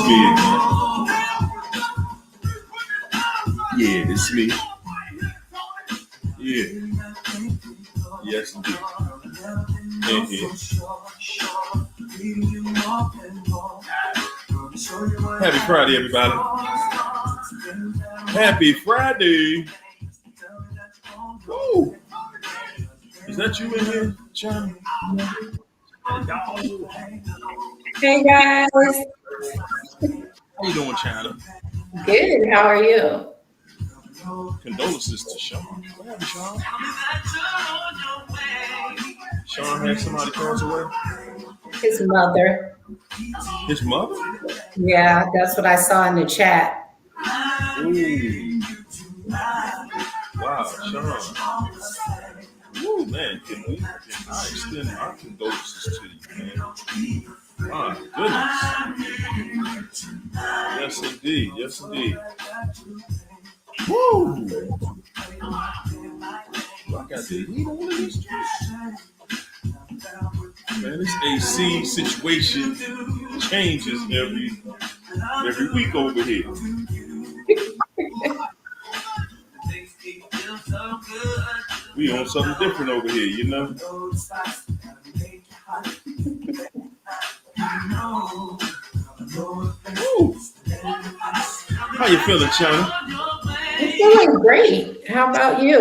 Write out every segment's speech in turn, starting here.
me again. Yeah, it's me. Yeah. Yes, indeed. Happy Friday, everybody. Happy Friday. Woo. Is that you in here, China? Hey guys. How you doing, China? Good. How are you? Condolences to Sean. What happened, Sean? Sean had somebody pass away? His mother. His mother? Yeah, that's what I saw in the chat. Ooh. Wow, Sean. Ooh, man, I extend my condolences to you, man. My goodness. Yes, indeed. Yes, indeed. Woo! I got the heat on this. Man, this AC situation changes every week over here. We on something different over here, you know. Woo. How you feeling, China? I'm feeling great. How about you?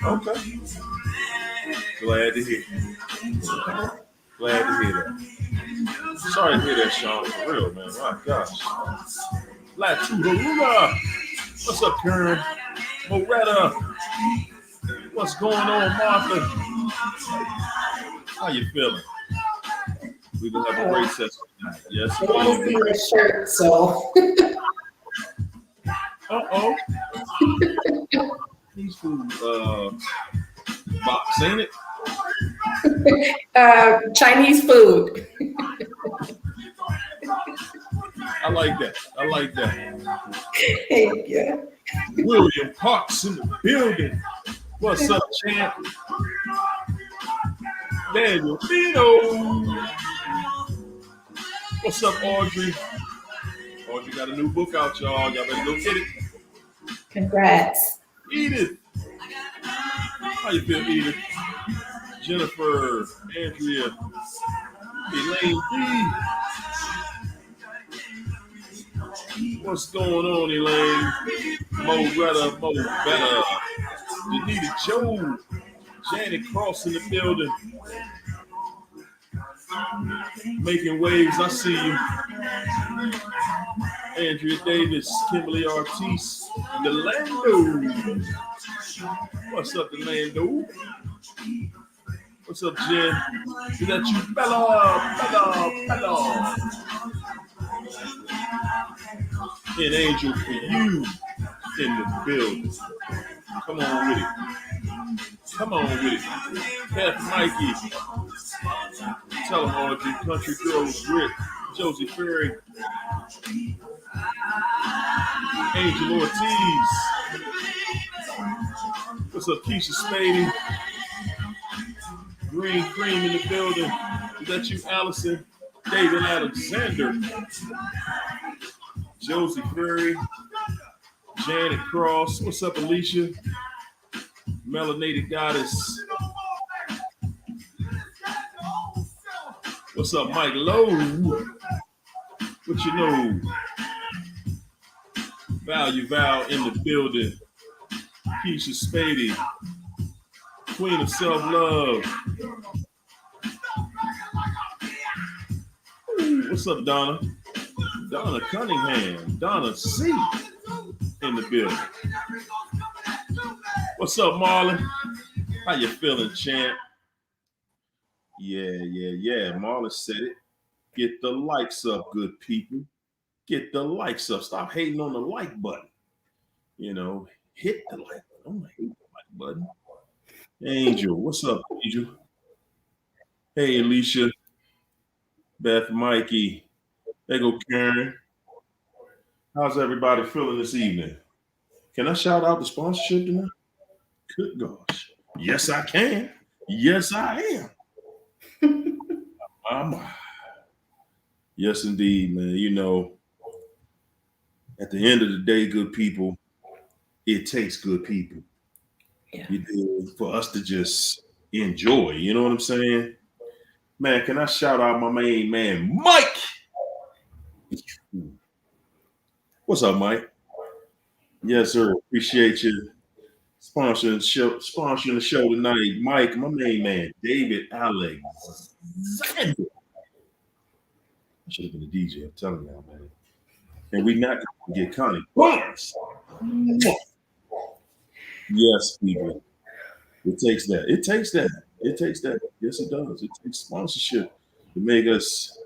Okay. Glad to hear. Glad to hear that. Sorry to hear that, Sean. For real, man. My gosh. Latuhula. What's up, Karen? Moretta. What's going on, Martha? How you feeling? We're going to have a great session tonight. Yes, I want to see the shirt, so. Uh-oh. These food box, ain't it? Chinese food. I like that. I like that. Thank you. William Parks in the building. What's up, champ? Daniel Vito. What's up, Audrey? Audrey got a new book out, y'all. Y'all better go get it. Congrats. Edith. How you feel, Edith? Jennifer, Andrea, Elaine D. What's going on, Elaine? Mo Retta, Mo Better. Janita Joe. Janet Cross in the building. Making waves, I see you. Andrea Davis, Kimberly Ortiz, Delando. What's up, Delando? What's up, Jen? Is that you, Bella? An angel for you in the building. Come on with it. Come on with it. Beth Mikey. Tell them Audrey, Country Girls Grit, Josie Ferry, Angel Ortiz. What's up, Keisha Spady? Green Cream in the building. Is that you, Allison? David Alexander. Josie Ferry. Janet Cross. What's up, Alicia? Melanated Goddess. What's up, Mike Lowe? What you know? Value Val in the building. Keisha Spady. Queen of Self-Love. What's up, Donna? Donna Cunningham. Donna C. in the building. What's up, Marlon? How you feeling, champ? Yeah. Marlon said it. Get the likes up, good people. Get the likes up. Stop hating on the like button. You know, hit the like button. I'm gonna hate the like button. Angel, what's up, Angel? Hey, Alicia, Beth, Mikey. There go Karen. How's everybody feeling this evening? Can I shout out the sponsorship tonight? Good gosh. Yes, I can. Yes, I am. Yes, indeed, man. You know, at the end of the day, good people, it takes good people. Yeah. You know, for us to just enjoy. You know what I'm saying? Man, can I shout out my main man, Mike? What's up, Mike? Yes, sir. Appreciate you sponsoring the show tonight. Mike, my main man, David Alexander. I should have been a DJ. I'm telling y'all, man. And we not gonna get Connie Barnes. Yes, people. It takes that. It takes that. It takes that. Yes, it does. It takes sponsorship to make us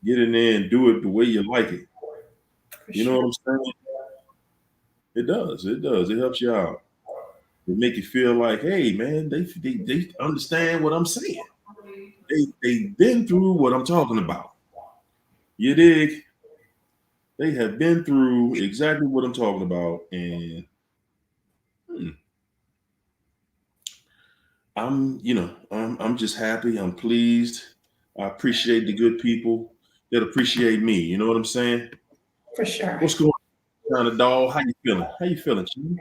get in there and do it the way you like it. For You know sure. what I'm saying? It does. It does. It helps you out. It make you feel like, hey, man, they understand what I'm saying. They've been through what I'm talking about. You dig? They have been through exactly what I'm talking about, and hmm, I'm just happy. I'm pleased. I appreciate the good people that appreciate me. You know what I'm saying? For sure. What's going on, kind of dog? How you feeling? How you feeling, Chino?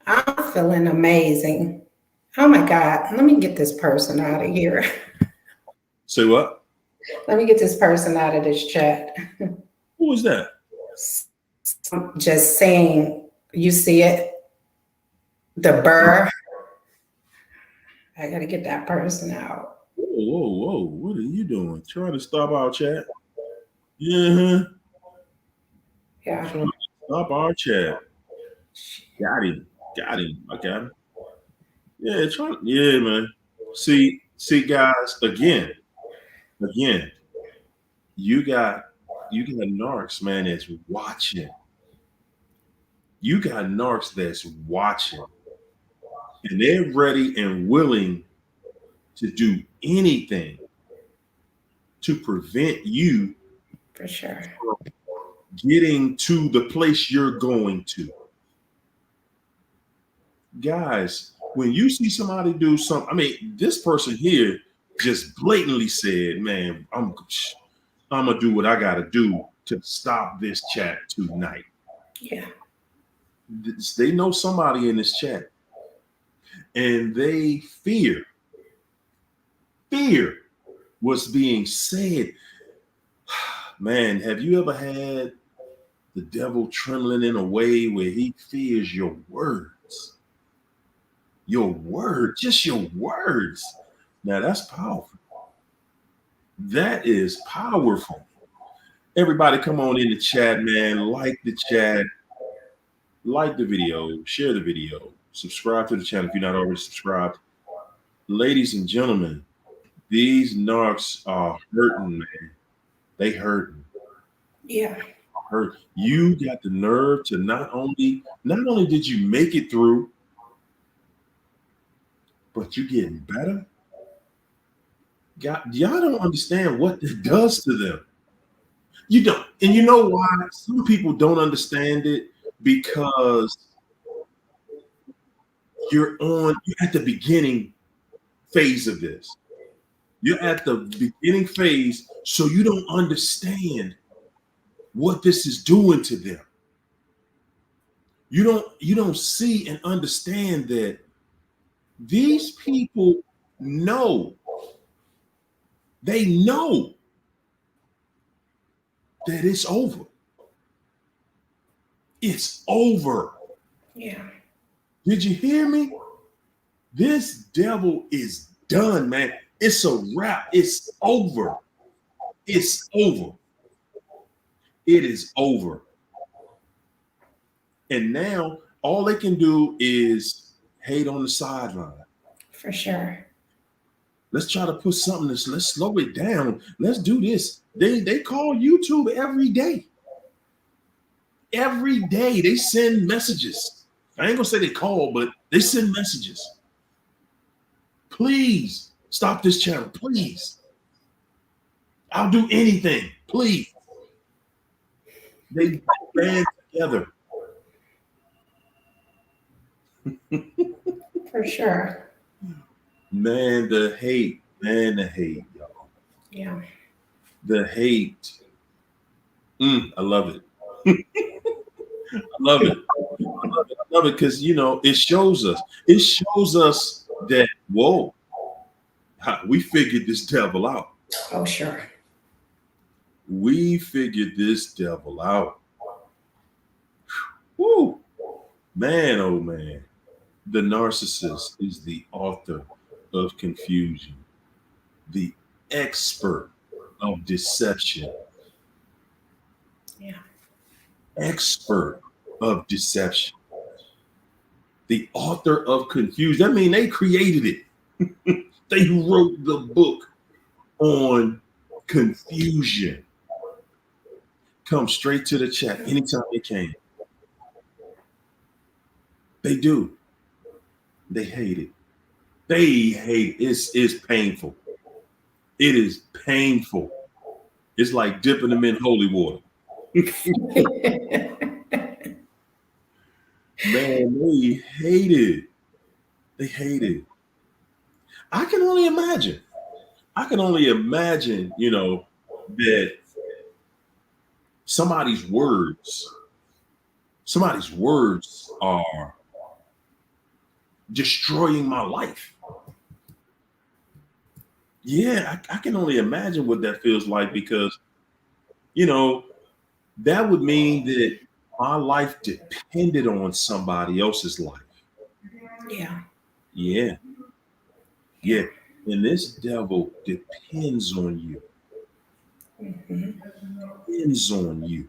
I'm feeling amazing. Oh my God. Let me get this person out of here. Say what? Let me get this person out of this chat. Who was that? Just saying, you see it? The burr. I got to get that person out. Whoa! What are you doing? Trying to stop our chat? Yeah, Yeah. trying to stop our chat. Got him. Got him. I got him. Yeah, trying. Yeah, man. See, guys. Again. You got narcs, man. That's watching. You got narcs that's watching, and they're ready and willing to do anything to prevent you For sure. from getting to the place you're going to. Guys, when you see somebody do something, I mean, this person here just blatantly said, "Man, I'm gonna do what I gotta do to stop this chat tonight." Yeah. They know somebody in this chat, and they fear what's being said. Man, have you ever had the devil trembling in a way where he fears your words? Your word, just your words. Now that's powerful. That is powerful. Everybody come on in the chat, man. Like the chat, like the video, share the video, subscribe to the channel if you're not already subscribed. Ladies and gentlemen, these narcs are hurting, man. They hurting. Yeah. Hurt. You got the nerve to not only did you make it through, but you getting better. God, y'all don't understand what it does to them. You don't, and you know why? Some people don't understand it because you're at the beginning phase of this. You're at the beginning phase, so you don't understand what this is doing to them. You don't see and understand that these people know. They know that it's over. It's over. Yeah. Did you hear me? This devil is done, man. It's a wrap. It's over. It's over. It is over. And now all they can do is hate on the sideline. For sure. Let's try to put something let's slow it down. Let's do this. They call YouTube every day. Every day they send messages. I ain't gonna say they call, but they send messages. Please stop this channel. Please. I'll do anything. Please. They band together. For sure. Man, the hate, y'all. Yeah. The hate. I love it. I love it. I love it because it shows us. It shows us that whoa, we figured this devil out. Oh, sure. We figured this devil out. Woo, man, oh man. The narcissist is the author of confusion, the expert of deception, Yeah. expert of deception, the author of confusion. That means they created it. They wrote the book on confusion. Come straight to the chat anytime they can. They do. They hate it. They hate it. It's painful. It is painful. It's like dipping them in holy water. Man, they hate it. They hate it. I can only imagine. That somebody's words are destroying my life. Yeah, I can only imagine what that feels like because, that would mean that my life depended on somebody else's life. Yeah. Yeah. Yeah. And this devil depends on you. Depends on you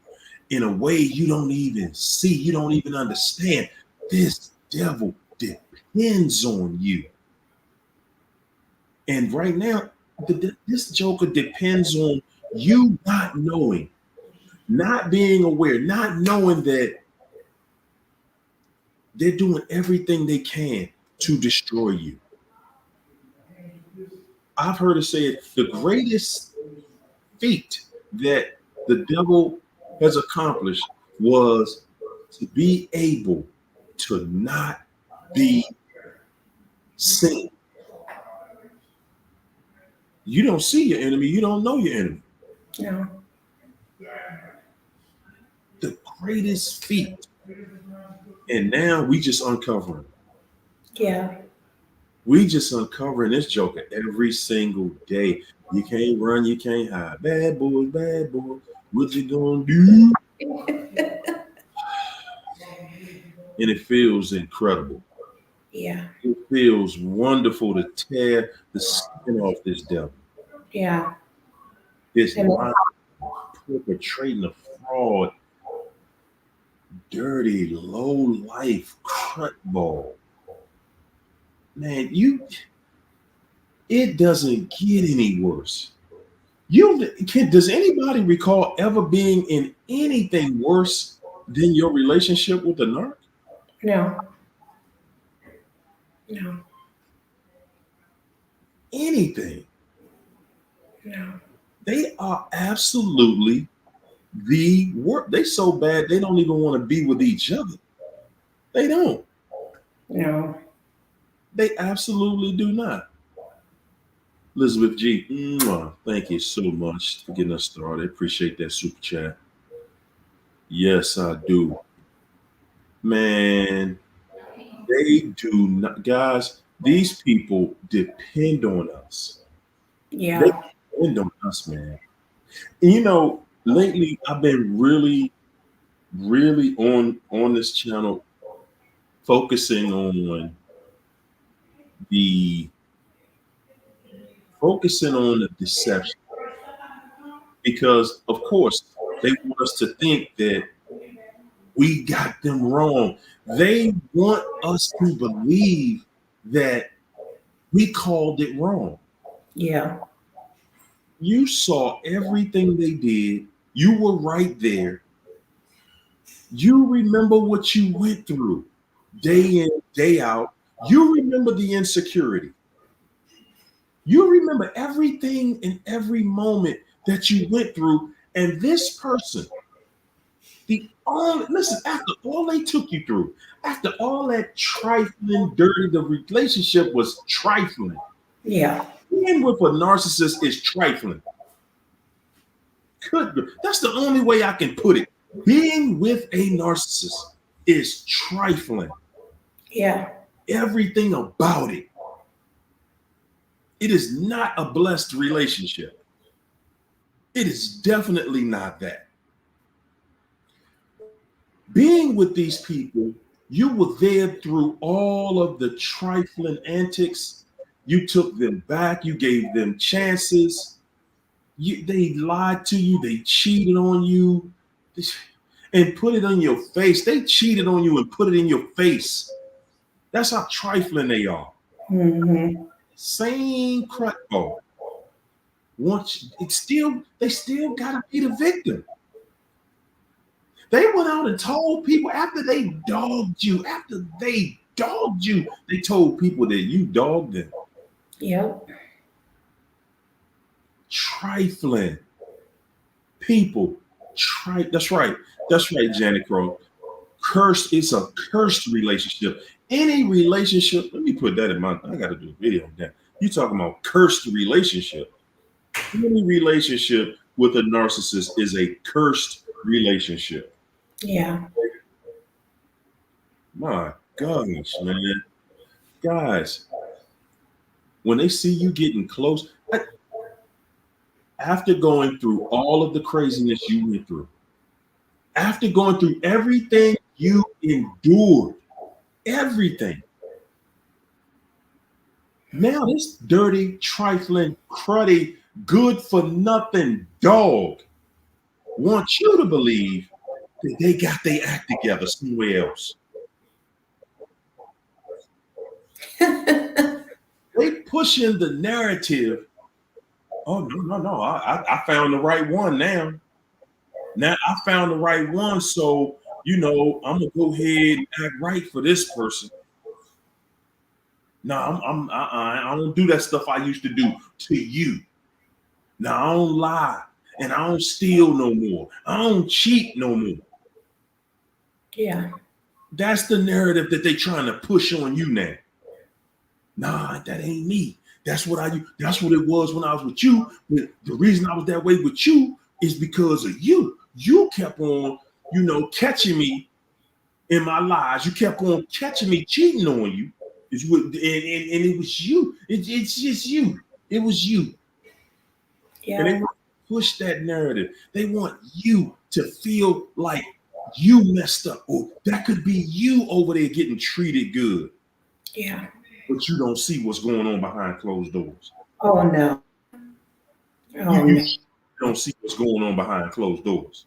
in a way you don't even see, you don't even understand. This devil depends on you. And right now, this joker depends on you not knowing, not being aware, not knowing that they're doing everything they can to destroy you. I've heard it say the greatest feat that the devil has accomplished was to be able to not be seen. You don't see your enemy, you don't know your enemy. No. The greatest feat. And now we just uncovering. Yeah. We just uncovering this joker every single day. You can't run, you can't hide. Bad boys, what you gonna do? And it feels incredible. Yeah. It feels wonderful to tear the skin off this devil. Yeah. This mind perpetrating a fraud, dirty, low life cut ball. Man, it doesn't get any worse. Does anybody recall ever being in anything worse than your relationship with the narc? No. No. Anything. No. They are absolutely the worst. They so bad they don't even want to be with each other. They don't. No. They absolutely do not. Elizabeth G, thank you so much for getting us started. Appreciate that super chat. Yes, I do. Man, they do not, guys. These people depend on us. Yeah. They depend on us, man. And lately I've been really, really on this channel focusing on the deception because, of course, they want us to think that we got them wrong. They want us to believe that we called it wrong. Yeah. You saw everything they did. You were right there. You remember what you went through day in, day out. You remember the insecurity. You remember everything in every moment that you went through. And this person, after all they took you through, after all that trifling, dirty, the relationship was trifling. Yeah. Being with a narcissist is trifling. That's the only way I can put it. Being with a narcissist is trifling. Yeah. Everything about it. It is not a blessed relationship. It is definitely not that. Being with these people, you were there through all of the trifling antics. You took them back. You gave them chances. They lied to you. They cheated on you and put it on your face. They cheated on you and put it in your face. That's how trifling they are. Mm-hmm. Same crap. Oh, they still gotta be the victim. They went out and told people after they dogged you, they told people that you dogged them. Yep. Trifling people. That's right. That's right, Janet Crow. Cursed. It's a cursed relationship. Any relationship. Let me put that in my. I got to do a video on that. You talking about cursed relationship? Any relationship with a narcissist is a cursed relationship. Yeah. My gosh, man. Guys, when they see you getting close, after going through all of the craziness you went through, after going through everything you endured, everything. Now this dirty, trifling, cruddy, good for nothing dog wants you to believe that they got their act together somewhere else. They pushing the narrative. Oh no! I found the right one now. Now I found the right one, so I'm gonna go ahead and act right for this person. No, I don't do that stuff I used to do to you. No, I don't lie and I don't steal no more. I don't cheat no more. Yeah. That's the narrative that they trying to push on you now. Nah, that ain't me. That's what it was when I was with you. But the reason I was that way with you is because of you. You kept on, catching me in my lies. You kept on catching me cheating on you. And it was you. It's just you. It was you. Yeah. And they want to push that narrative. They want you to feel like you messed up. Or that could be you over there getting treated good. Yeah. But you don't see what's going on behind closed doors. Oh no. Oh You no. don't see what's going on behind closed doors.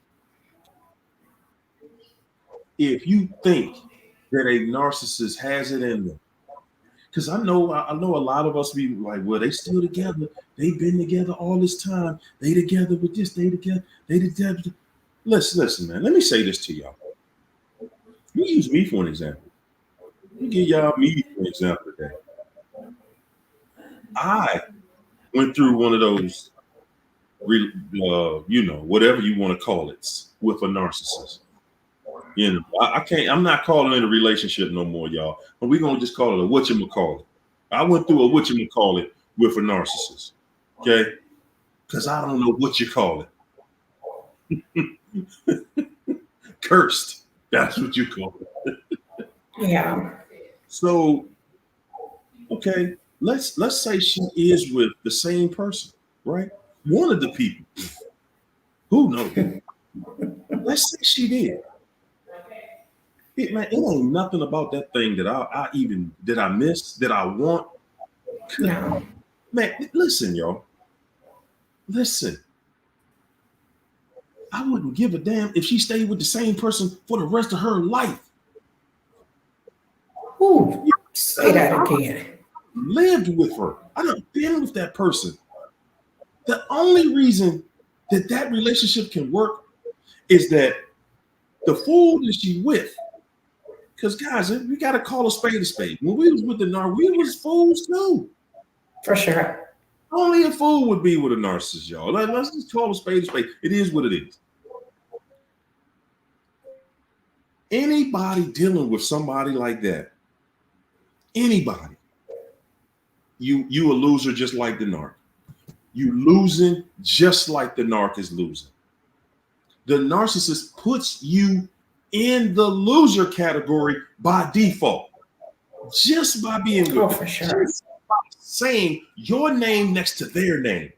If you think that a narcissist has it in them, because I know a lot of us be like, well, they still together. They've been together all this time. They together with this. They together. They together. Listen, man. Let me say this to y'all. You use me for an example. Let me give y'all me for an example today. I went through one of those, whatever you want to call it, with a narcissist. I can't. I'm not calling it a relationship no more, y'all. But we're gonna just call it a whatchamacallit. I went through a whatchamacallit with a narcissist. Okay, because I don't know what you call it. Cursed. That's what you call it. Yeah. So, okay, let's say she is with the same person, right? One of the people. Who knows? Let's say she did. It ain't nothing about that thing that I miss, that I want. No. Man, listen, y'all. Listen. I wouldn't give a damn if she stayed with the same person for the rest of her life. Ooh, say that again. Lived with her. I done been with that person. The only reason that relationship can work is that the fool that she with. Because guys, we gotta call a spade a spade. When we was with the we was fools too. For sure. Only a fool would be with a narcissist, y'all. Let's just call a spade a spade. It is what it is. Anybody dealing with somebody like that, anybody, you a loser just like the narc. You losing just like the narc is losing. The narcissist puts you in the loser category by default, just by being with Oh, them, for sure. just by saying your name next to their name.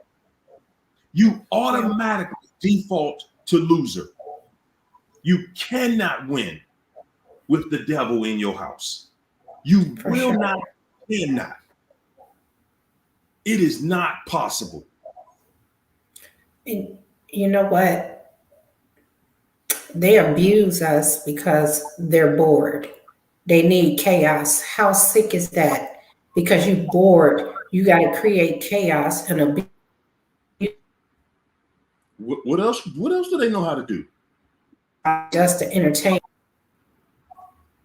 You automatically default to loser. You cannot win with the devil in your house. You For will sure. not, cannot. It is not possible. And you know what? They abuse us because they're bored. They need chaos. How sick is that? Because you're bored, you got to create chaos and abuse What else? What else do they know how to do? just to entertain.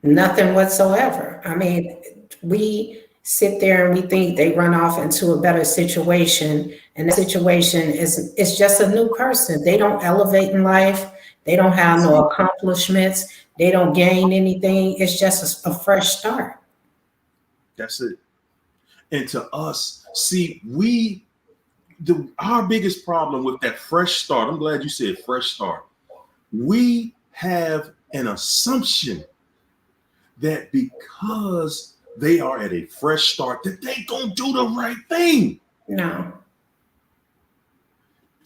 Nothing whatsoever. I mean, we sit there and we think they run off into a better situation, and the situation is it's just a new person. They don't elevate in life. They don't have no accomplishments. They don't gain anything. It's just a fresh start. That's it. And to us, see, our biggest problem with that fresh start, I'm glad you said fresh start. We have an assumption that because they are at a fresh start, that they gonna do the right thing. No,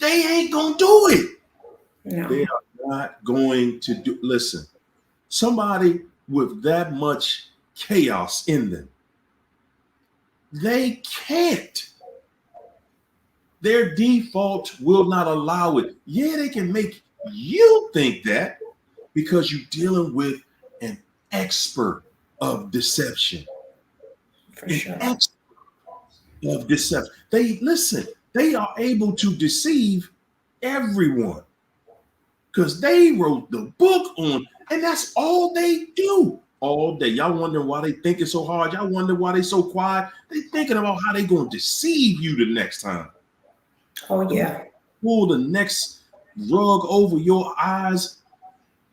They ain't gonna do it. no. They are not going to do. Listen, somebody with that much chaos in them, they can't. Their default will not allow it. Yeah, they can make you think that because you're dealing with an expert of deception. For An sure. expert of deception. They listen, they are able to deceive everyone because they wrote the book on, and that's all they do all day. Y'all wondering why they thinking so hard. Y'all wonder why they so quiet. They thinking about how they gonna deceive you the next time. Oh, yeah. Pull the next rug over your eyes,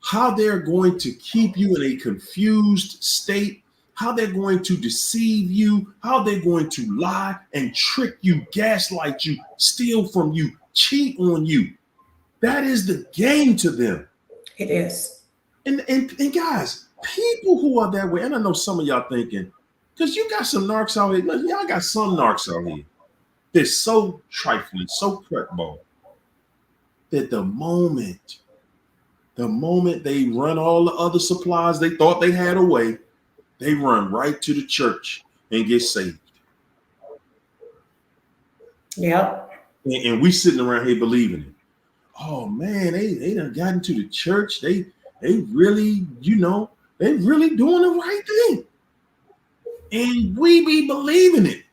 how they're going to keep you in a confused state, how they're going to deceive you, how they're going to lie and trick you, gaslight you, steal from you, cheat on you. That is the game to them. It is. And guys, people who are that way, and I know some of y'all thinking, because you got some narcs out here. Look, y'all got some narcs out here. They're so trifling, so crackball, that the moment they run all the other supplies they thought they had away, they run right to the church and get saved. Yep. And we sitting around here believing it. Oh man, they done got into the church. They really, they really doing the right thing. And we be believing it.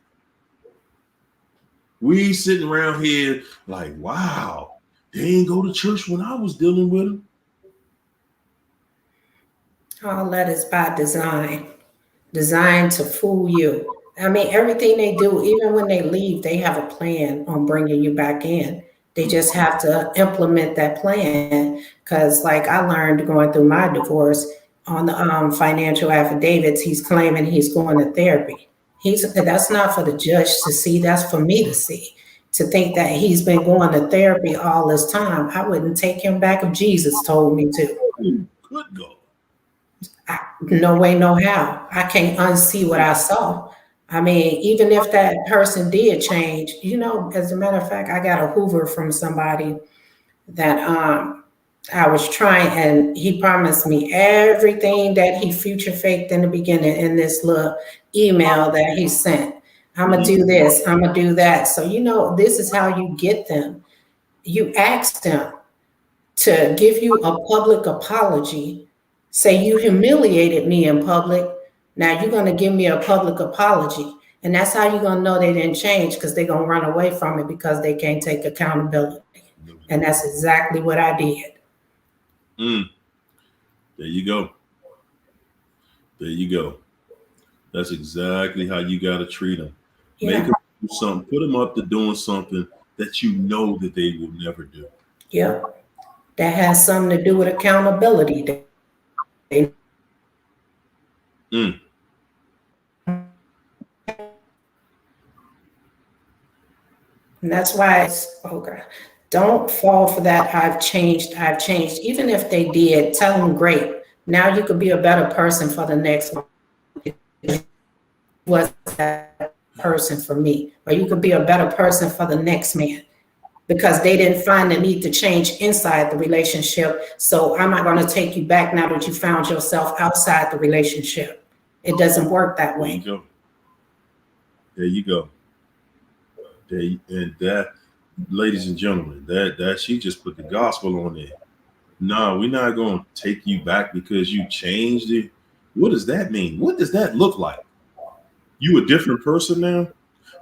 We sitting around here like, wow, they ain't go to church when I was dealing with them. All that is by design, designed to fool you. I mean, everything they do, even when they leave, they have a plan on bringing you back in. They just have to implement that plan. Because, like I learned going through my divorce, on the financial affidavits, he's claiming he's going to therapy. That's not for the judge to see. That's for me to see. To think that he's been going to therapy all this time, I wouldn't take him back if Jesus told me to. Good God. No way, no how. I can't unsee what I saw. I mean, even if that person did change, as a matter of fact, I got a Hoover from somebody that I was trying, and he promised me everything that he future faked in the beginning in this little email that he sent. I'm going to do this, I'm going to do that. So, this is how you get them. You ask them to give you a public apology. Say you humiliated me in public. Now you're going to give me a public apology. And that's how you're going to know they didn't change, because they're going to run away from it because they can't take accountability. And that's exactly what I did. There you go. There you go. That's exactly how you got to treat them. Yeah. Make them do something. Put them up to doing something that you know that they will never do. Yep. That has something to do with accountability. And that's why Don't fall for that. I've changed. Even if they did, tell them great. Now you could be a better person for the next one. Was that person for me? Or you could be a better person for the next man because they didn't find the need to change inside the relationship. So I'm not going to take you back now that you found yourself outside the relationship. It doesn't work that There you way. go. There you go. And that, ladies and gentlemen, that she just put the gospel on there. No, we're not going to take you back because you changed it. What does that mean? What does that look like? You a different person now?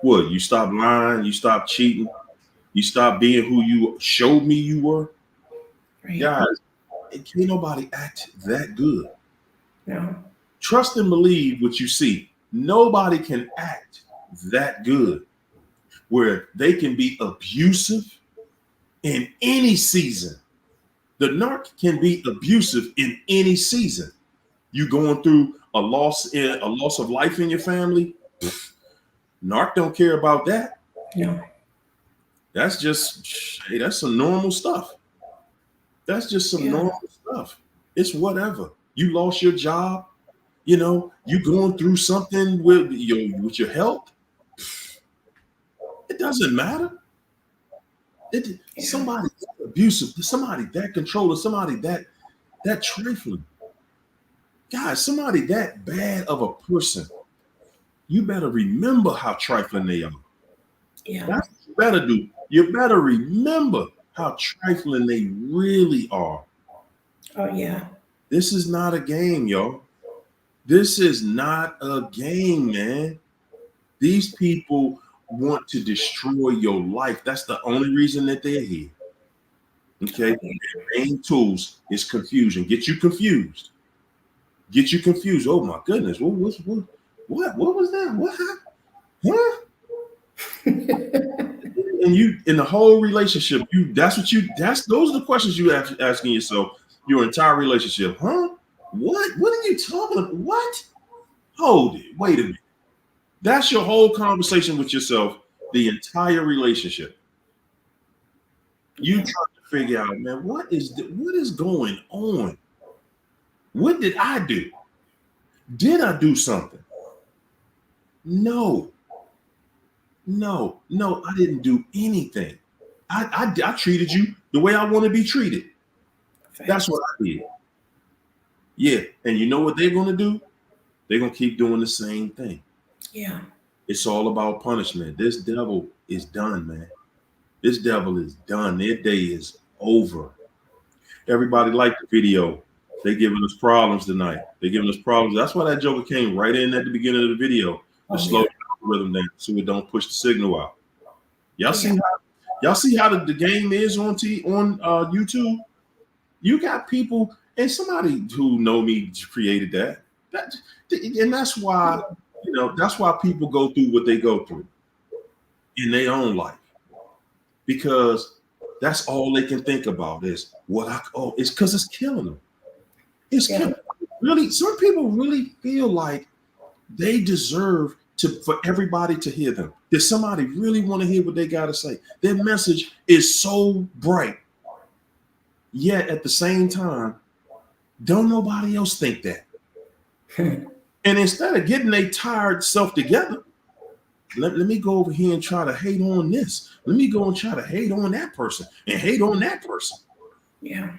What? You stop lying? You stop cheating? You stop being who you showed me you were? Right? Guys, can't nobody act that good. No. Trust and believe what you see. Nobody can act that good where they can be abusive in any season. The narc can be abusive in any season. You going through a loss of life in your family? Narc don't care about that. No. That's just, hey, that's some normal stuff. That's just some normal stuff. It's whatever. You lost your job, you going through something with your health. It doesn't matter. Somebody that abusive, somebody that controlling, somebody that trifling. Guys, somebody that bad of a person, you better remember how trifling they are. Yeah. That's what you better do. You better remember how trifling they really are. Oh, yeah. This is not a game, yo. This is not a game, man. These people want to destroy your life. That's the only reason that they're here. Okay? Their main tools is confusion. Get you confused. Get you confused. Oh my goodness. What was that? What happened? Huh? And you in the whole relationship, those are the questions you asking yourself your entire relationship. Huh? What are you talking about? What? Hold it. Wait a minute. That's your whole conversation with yourself, the entire relationship. You trying to figure out, man, what is going on? What did I do? Did I do something? No, I didn't do anything. I treated you the way I want to be treated. That's what I did. Yeah, and you know what they're going to do? They're going to keep doing the same thing. Yeah. It's all about punishment. This devil is done, man. This devil is done. Their day is over. Everybody liked the video. They're giving us problems tonight. They're giving us problems. That's why that joker came right in at the beginning of the video to slow the rhythm down so it don't push the signal out. Y'all see how the game is on YouTube? You got people, and somebody who know me created that. And that's why, that's why people go through what they go through in their own life. Because that's all they can think about is it's because it's killing them. It's killing them. Really, some people really feel like they deserve for everybody to hear them. Does somebody really want to hear what they got to say? Their message is so bright. Yet at the same time, don't nobody else think that. And instead of getting their tired self together, let me go over here and try to hate on this. Let me go and try to hate on that person and hate on that person. Yeah.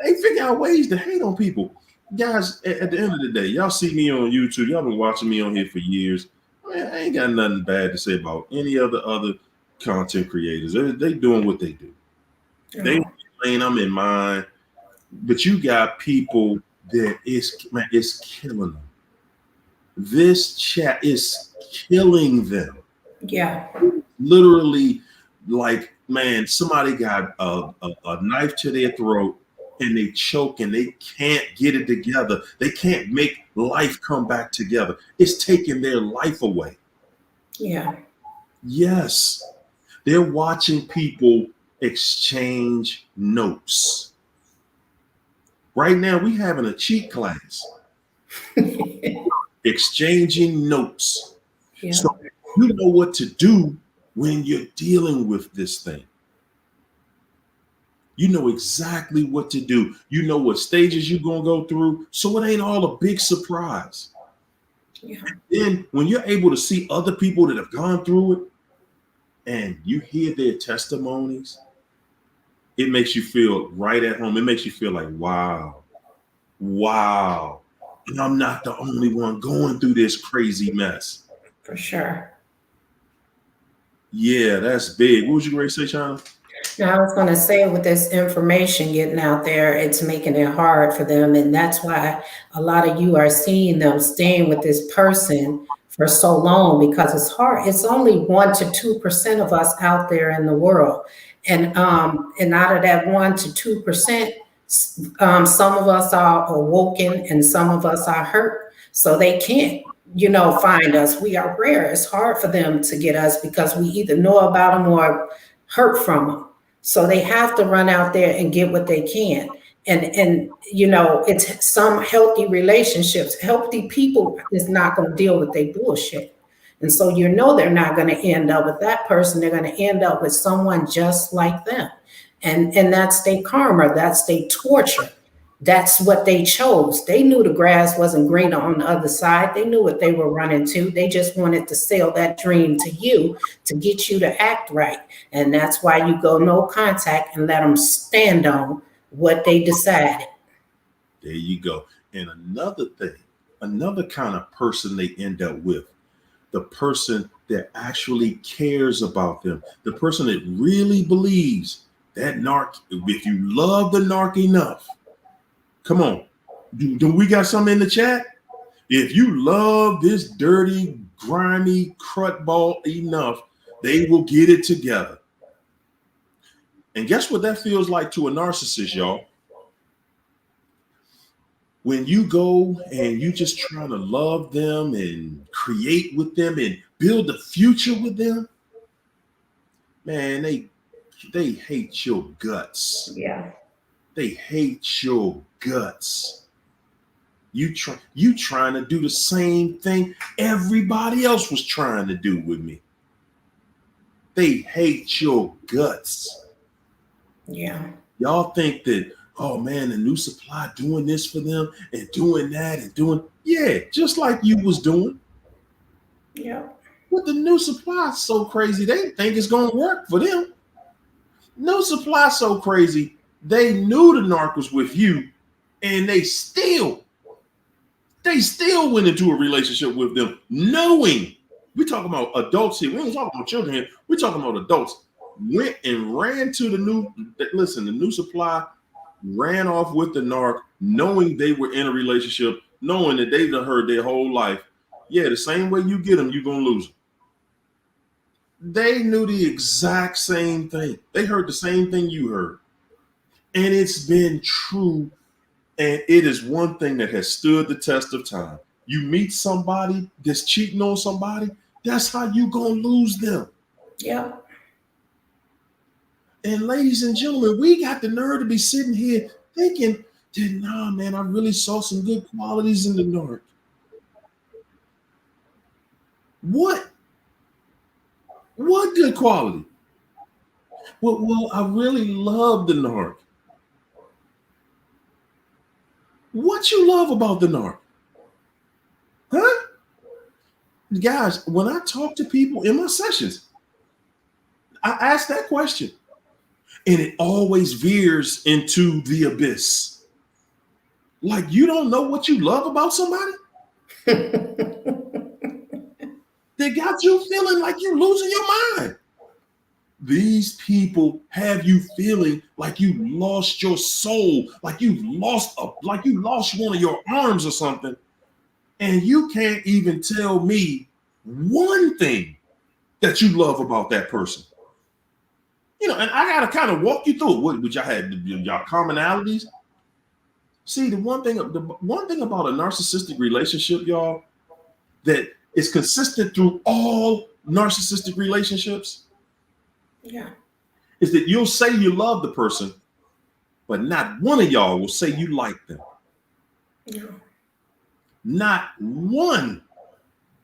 They figure out ways to hate on people. Guys, at the end of the day, y'all see me on YouTube. Y'all been watching me on here for years. Man, I ain't got nothing bad to say about any other content creators. They doing what they do. They playing them in mind. But you got people that it's killing them. This chat is killing them. Yeah. Literally, like, man, somebody got a knife to their throat and they choke and they can't get it together. They can't make life come back together. It's taking their life away. Yeah. Yes. They're watching people exchange notes. Right now, we having a cheat class. Exchanging notes. Yeah. So you know what to do when you're dealing with this thing. You know exactly what to do. You know what stages you're going to go through. So it ain't all a big surprise. Yeah. Then when you're able to see other people that have gone through it and you hear their testimonies, it makes you feel right at home. It makes you feel like, wow, wow. And I'm not the only one going through this crazy mess. For sure. Yeah, that's big. What was you going to say, China? Now, I was going to say, with this information getting out there, it's making it hard for them. And that's why a lot of you are seeing them staying with this person for so long, because it's hard. It's only 1 to 2% of us out there in the world. And out of that 1 to 2%, some of us are awoken and some of us are hurt. So they can't, find us. We are rare. It's hard for them to get us because we either know about them or hurt from them. So they have to run out there and get what they can. And it's some healthy relationships. Healthy people is not going to deal with their bullshit. And so they're not going to end up with that person. They're going to end up with someone just like them. And that's their karma. That's their torture. That's what they chose. They knew the grass wasn't greener on the other side. They knew what they were running to. They just wanted to sell that dream to you to get you to act right. And that's why you go no contact and let them stand on what they decided. There you go. And another thing, another kind of person they end up with, the person that actually cares about them, the person that really believes that narc, if you love the narc enough, come on, do we got something in the chat? If you love this dirty, grimy crutball enough, they will get it together. And guess what that feels like to a narcissist, y'all? When you go and you just trying to love them and create with them and build a future with them, man, they hate your guts. Yeah. They hate your guts. You trying to do the same thing everybody else was trying to do with me. They hate your guts. Yeah. Y'all think that, oh man, the new supply doing this for them and doing that and doing, yeah, just like you was doing. Yeah. But the new supply is so crazy, they think it's gonna work for them. New supply so crazy, they knew the narc was with you, and they still went into a relationship with them, knowing we're talking about adults here. We ain't talking about children here. We're talking about adults. Went and ran to the new supply, ran off with the narc, knowing they were in a relationship, knowing that they've heard their whole life. Yeah, the same way you get them, you're gonna lose them. They knew the exact same thing. They heard the same thing you heard. And it's been true. And it is one thing that has stood the test of time. You meet somebody that's cheating on somebody, that's how you gonna lose them. Yeah. And ladies and gentlemen, we got the nerve to be sitting here thinking that, nah, man, I really saw some good qualities in the narc. What? What good quality? Well, I really love the narc. What you love about the narc? Huh? Guys, when I talk to people in my sessions, I ask that question. And it always veers into the abyss. Like, you don't know what you love about somebody? They got you feeling like you're losing your mind. These people have you feeling like you lost your soul, like you lost one of your arms or something, and you can't even tell me one thing that you love about that person. And I gotta kind of walk you through it. What y'all had, y'all commonalities? See, the one thing about a narcissistic relationship, y'all, that is consistent through all narcissistic relationships. Yeah. Is that you'll say you love the person, but not one of y'all will say you like them. Yeah. Not one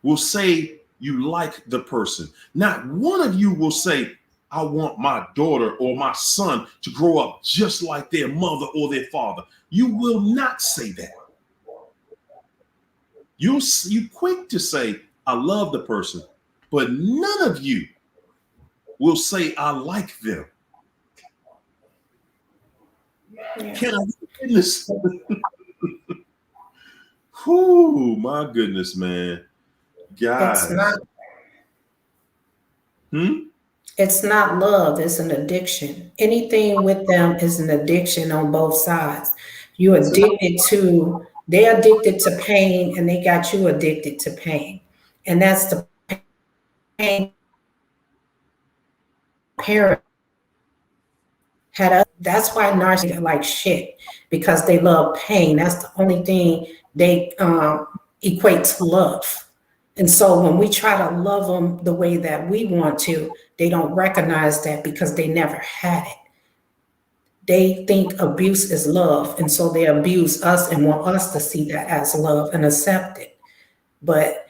will say you like the person. Not one of you will say, I want my daughter or my son to grow up just like their mother or their father. You will not say that. You quick to say, I love the person, but none of you will say, I like them. Yeah. Can I goodness? Whoo, my goodness, man. Guys. It's not love, it's an addiction. Anything with them is an addiction on both sides. They're addicted to pain, and they got you addicted to pain. And that's the pain parent that's why narcissists are like shit, because they love pain. That's the only thing they equate to love. And so when we try to love them the way that we want to, they don't recognize that because they never had it. They think abuse is love, and so they abuse us and want us to see that as love and accept it. But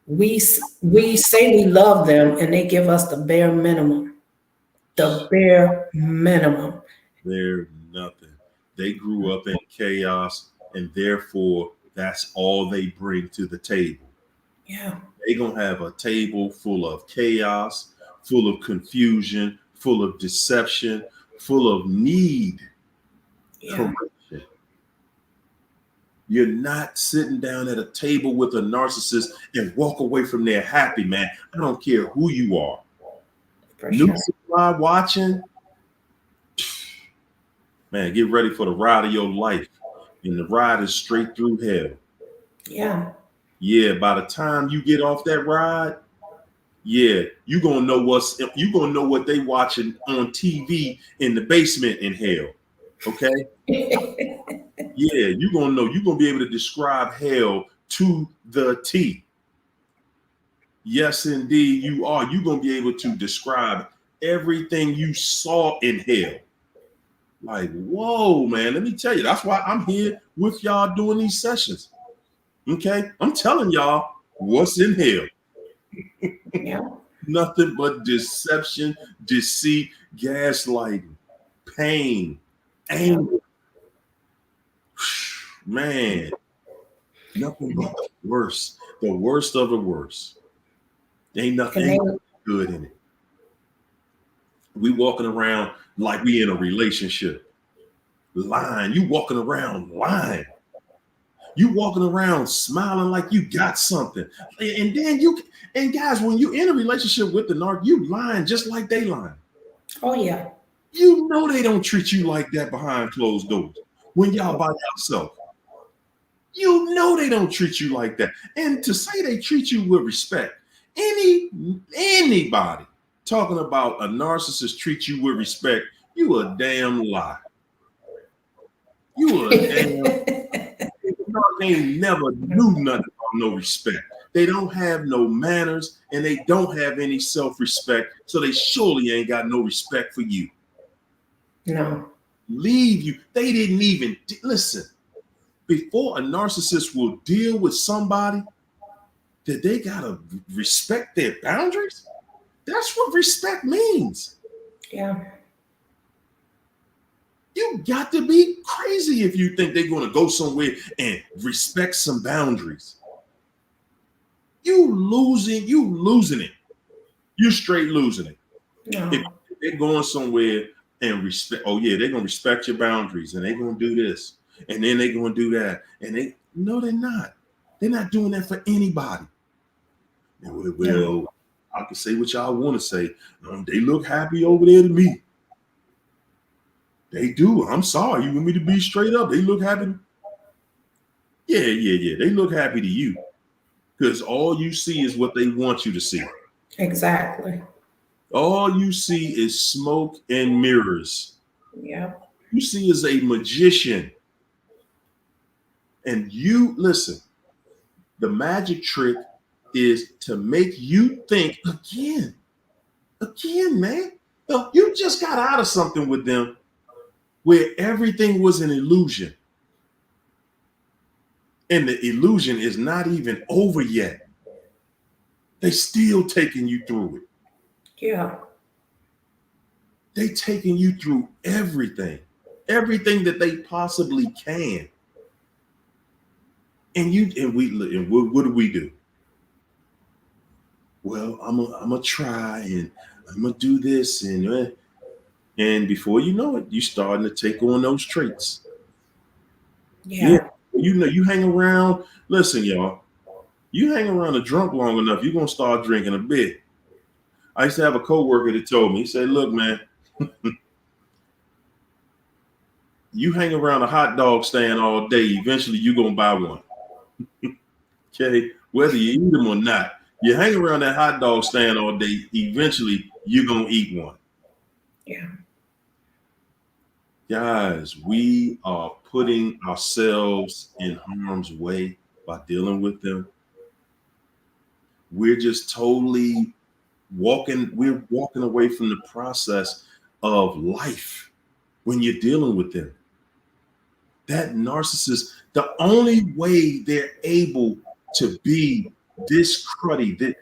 we say we love them, and they give us the bare minimum. The bare minimum. They're nothing. They grew up in chaos, and therefore that's all they bring to the table. Yeah. They're going to have a table full of chaos, full of confusion, full of deception, full of need. Yeah. Correction. You're not sitting down at a table with a narcissist and walk away from there happy, man. I don't care who you are. For New sure. supply watching, man, get ready for the ride of your life. And the ride is straight through hell. Yeah. Yeah, by the time you get off that ride, yeah, you're gonna know what they watching on TV in the basement in hell. Okay? Yeah, you're gonna know. You're gonna be able to describe hell to the T. Yes, indeed, you are. You're gonna be able to describe everything you saw in hell. Like, whoa, man, let me tell you, that's why I'm here with y'all doing these sessions. Okay, I'm telling y'all what's in hell. Yeah. Nothing but deception, deceit, gaslighting, pain, anger. Man, nothing but the worst of the worst. Ain't nothing good in it. We walking around like we in a relationship. Lying. You walking around lying. You walking around smiling like you got something. And then guys, when you in a relationship with the narc, you lying just like they lying. Oh yeah. You know they don't treat you like that behind closed doors. When y'all by yourself. You know they don't treat you like that. And to say they treat you with respect, anybody talking about a narcissist treat you with respect, you a damn lie. You a damn they ain't never knew nothing about no respect. They don't have no manners, and they don't have any self-respect, so they surely ain't got no respect for you. No. Leave you. They didn't even listen. Before a narcissist will deal with somebody, that they gotta respect their boundaries. That's what respect means. Yeah. You got to be crazy if you think they're going to go somewhere and respect some boundaries. You losing it. You straight losing it. No. If they're going somewhere and respect, oh yeah, they're going to respect your boundaries, and they're going to do this, and then they're going to do that. And no, they're not. They're not doing that for anybody. Well, I can say what y'all want to say. They look happy over there to me. They do. I'm sorry. You want me to be straight up? They look happy. Yeah. They look happy to you because all you see is what they want you to see. Exactly. All you see is smoke and mirrors. Yeah. You see is a magician. And you listen, the magic trick is to make you think again, man. You just got out of something with them where everything was an illusion. And the illusion is not even over yet. They still taking you through it. Yeah. They taking you through everything that they possibly can. And what do we do? Well, I'm gonna try and I'm gonna do this and before you know it, you starting to take on those traits. Yeah. You hang around. Listen, y'all, you hang around a drunk long enough, you're gonna start drinking a bit. I used to have a coworker that told me, he said, "Look, man, you hang around a hot dog stand all day, eventually you're gonna buy one." Okay, whether you eat them or not, you hang around that hot dog stand all day, eventually you're gonna eat one. Yeah. Guys, we are putting ourselves in harm's way by dealing with them. We're just totally we're walking away from the process of life when you're dealing with them. That narcissist, the only way they're able to be this cruddy,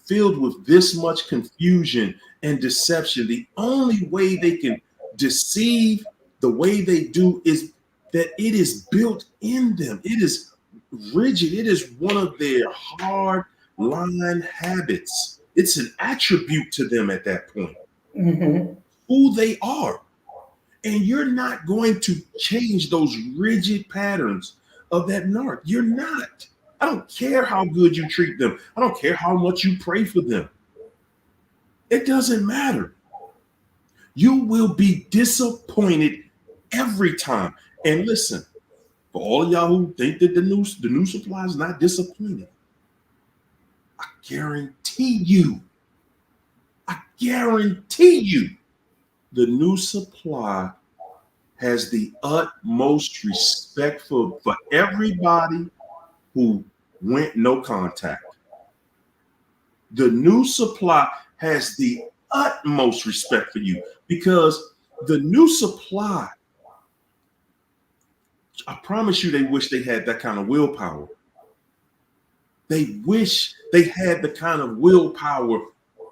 filled with this much confusion and deception, the only way they can deceive the way they do is that it is built in them. It is rigid. It is one of their hard line habits. It's an attribute to them at that point, who they are. And you're not going to change those rigid patterns of that narc. You're not. I don't care how good you treat them. I don't care how much you pray for them. It doesn't matter. You will be disappointed every time. And listen, for all of y'all who think that the new supply is not disappointing, I guarantee you, the new supply has the utmost respect for everybody who went no contact. The new supply has the utmost respect for you because the new supply, I promise you, they wish they had that kind of willpower. They wish they had the kind of willpower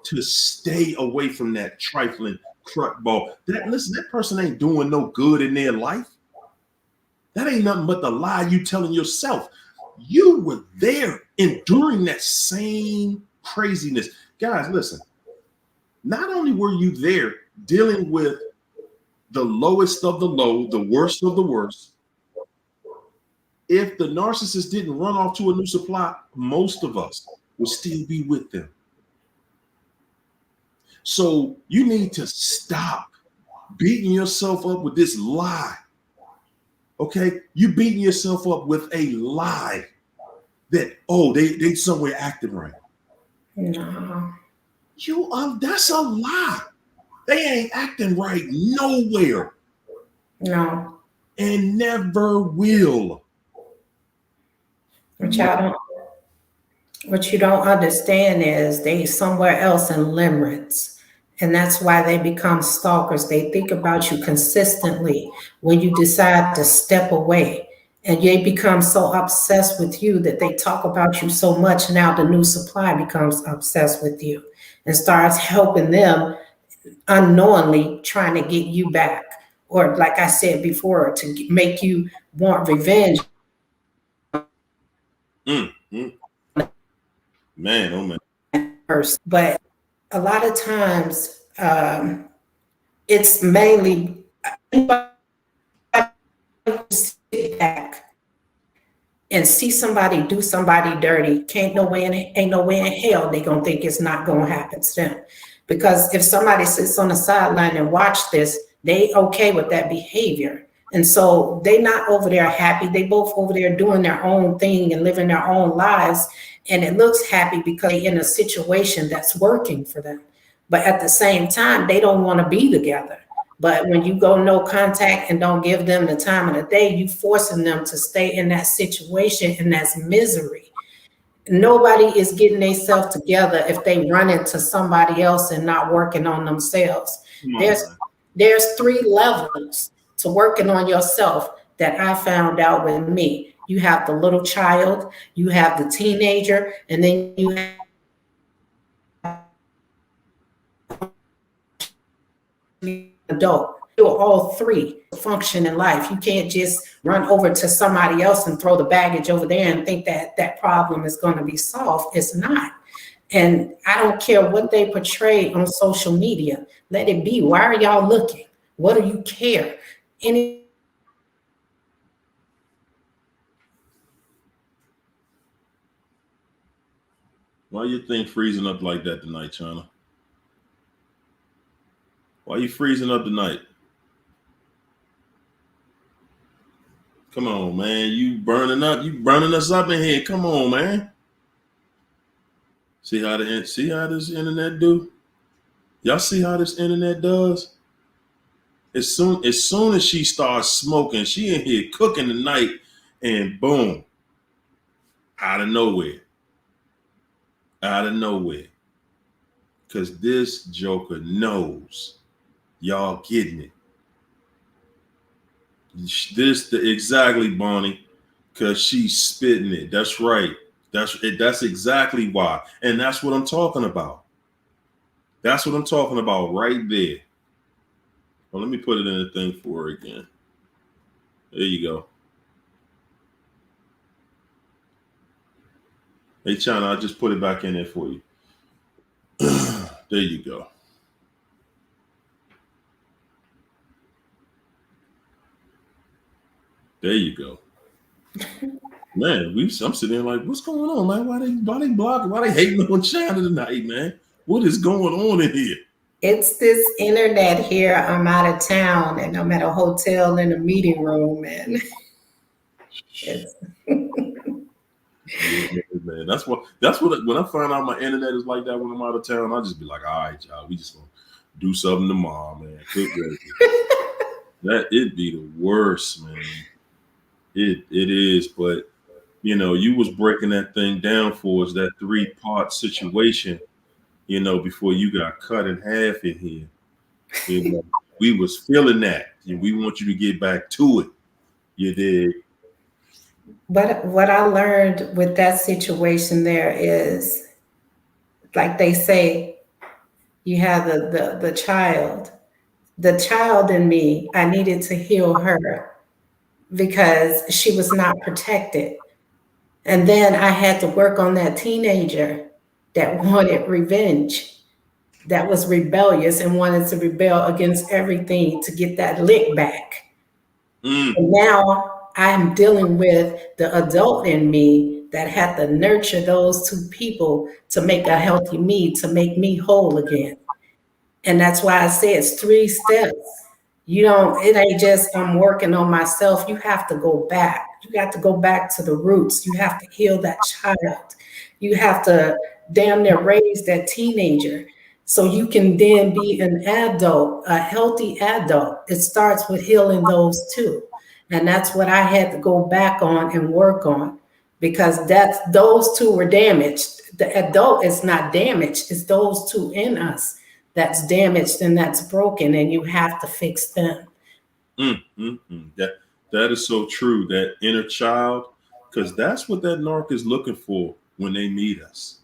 to stay away from that trifling crut ball. That person ain't doing no good in their life. That ain't nothing but the lie you telling yourself. You were there enduring that same craziness. Guys, listen, not only were you there dealing with the lowest of the low, the worst of the worst, if the narcissist didn't run off to a new supply, most of us would still be with them. So you need to stop beating yourself up with this lie. Okay? You beating yourself up with a lie that, oh, they somewhere acting right. No. That's a lie. They ain't acting right nowhere. No. And never will. What you don't understand is they somewhere else in limerence. And that's why they become stalkers. They think about you consistently when you decide to step away. And they become so obsessed with you that they talk about you so much. Now the new supply becomes obsessed with you and starts helping them unknowingly trying to get you back. Or like I said before, to make you want revenge. Man, oh man. But a lot of times it's mainly sit back and see somebody do somebody dirty. Ain't no way in hell they gonna think it's not gonna happen to them. Because if somebody sits on the sideline and watch this, they okay with that behavior. And so they not over there happy. They both over there doing their own thing and living their own lives. And it looks happy because they're in a situation that's working for them. But at the same time, they don't want to be together. But when you go no contact and don't give them the time of the day, you forcing them to stay in that situation, and that's misery. Nobody is getting themselves together if they run into somebody else and not working on themselves. There's 3 levels to working on yourself that I found out with me. You have the little child, you have the teenager, and then you have adult. You're all three function in life. You can't just run over to somebody else and throw the baggage over there and think that that problem is going to be solved. It's not. And I don't care what they portray on social media. Let it be. Why are y'all looking? What do you care? Any Why you think freezing up like that tonight, China? Why you freezing up tonight? Come on, man. You burning up. You burning us up in here. Come on, man. See how this internet do? Y'all see how this internet does? As soon as she starts smoking, she in here cooking tonight, and boom, out of nowhere. Because this joker knows y'all getting it. Exactly, Bonnie, because she's spitting it. That's right. That's exactly why. And that's what I'm talking about. That's what I'm talking about right there. Well, let me put it in the thing for her again. There you go. Hey, China, I just put it back in there for you. There you go. There you go. Man, I'm sitting there like, what's going on, man? Why they blocking? Why they hating on China tonight, man? What is going on in here? It's this internet here. I'm out of town and I'm at a hotel in a meeting room, and it's Yeah, man, that's what when I find out my internet is like that when I'm out of town, I just be like, all right, y'all, we just gonna do something tomorrow, man. That it'd be the worst, man. It is, but you was breaking that thing down for us, that 3-part situation, before you got cut in half in here. We was feeling that, and we want you to get back to it. You did. But what I learned with that situation there is, like they say, you have the child. The child in me, I needed to heal her because she was not protected. And then I had to work on that teenager that wanted revenge, that was rebellious and wanted to rebel against everything to get that lick back. And now I'm dealing with the adult in me that had to nurture those two people to make a healthy me, to make me whole again. And that's why I say it's 3 steps. It ain't just I'm working on myself. You have to go back. You got to go back to the roots. You have to heal that child. You have to damn near raise that teenager so you can then be an adult, a healthy adult. It starts with healing those two. And that's what I had to go back on and work on, because those two were damaged. The adult is not damaged. It's those two in us that's damaged and that's broken, and you have to fix them. That is so true. That inner child, because that's what that narc is looking for when they meet us.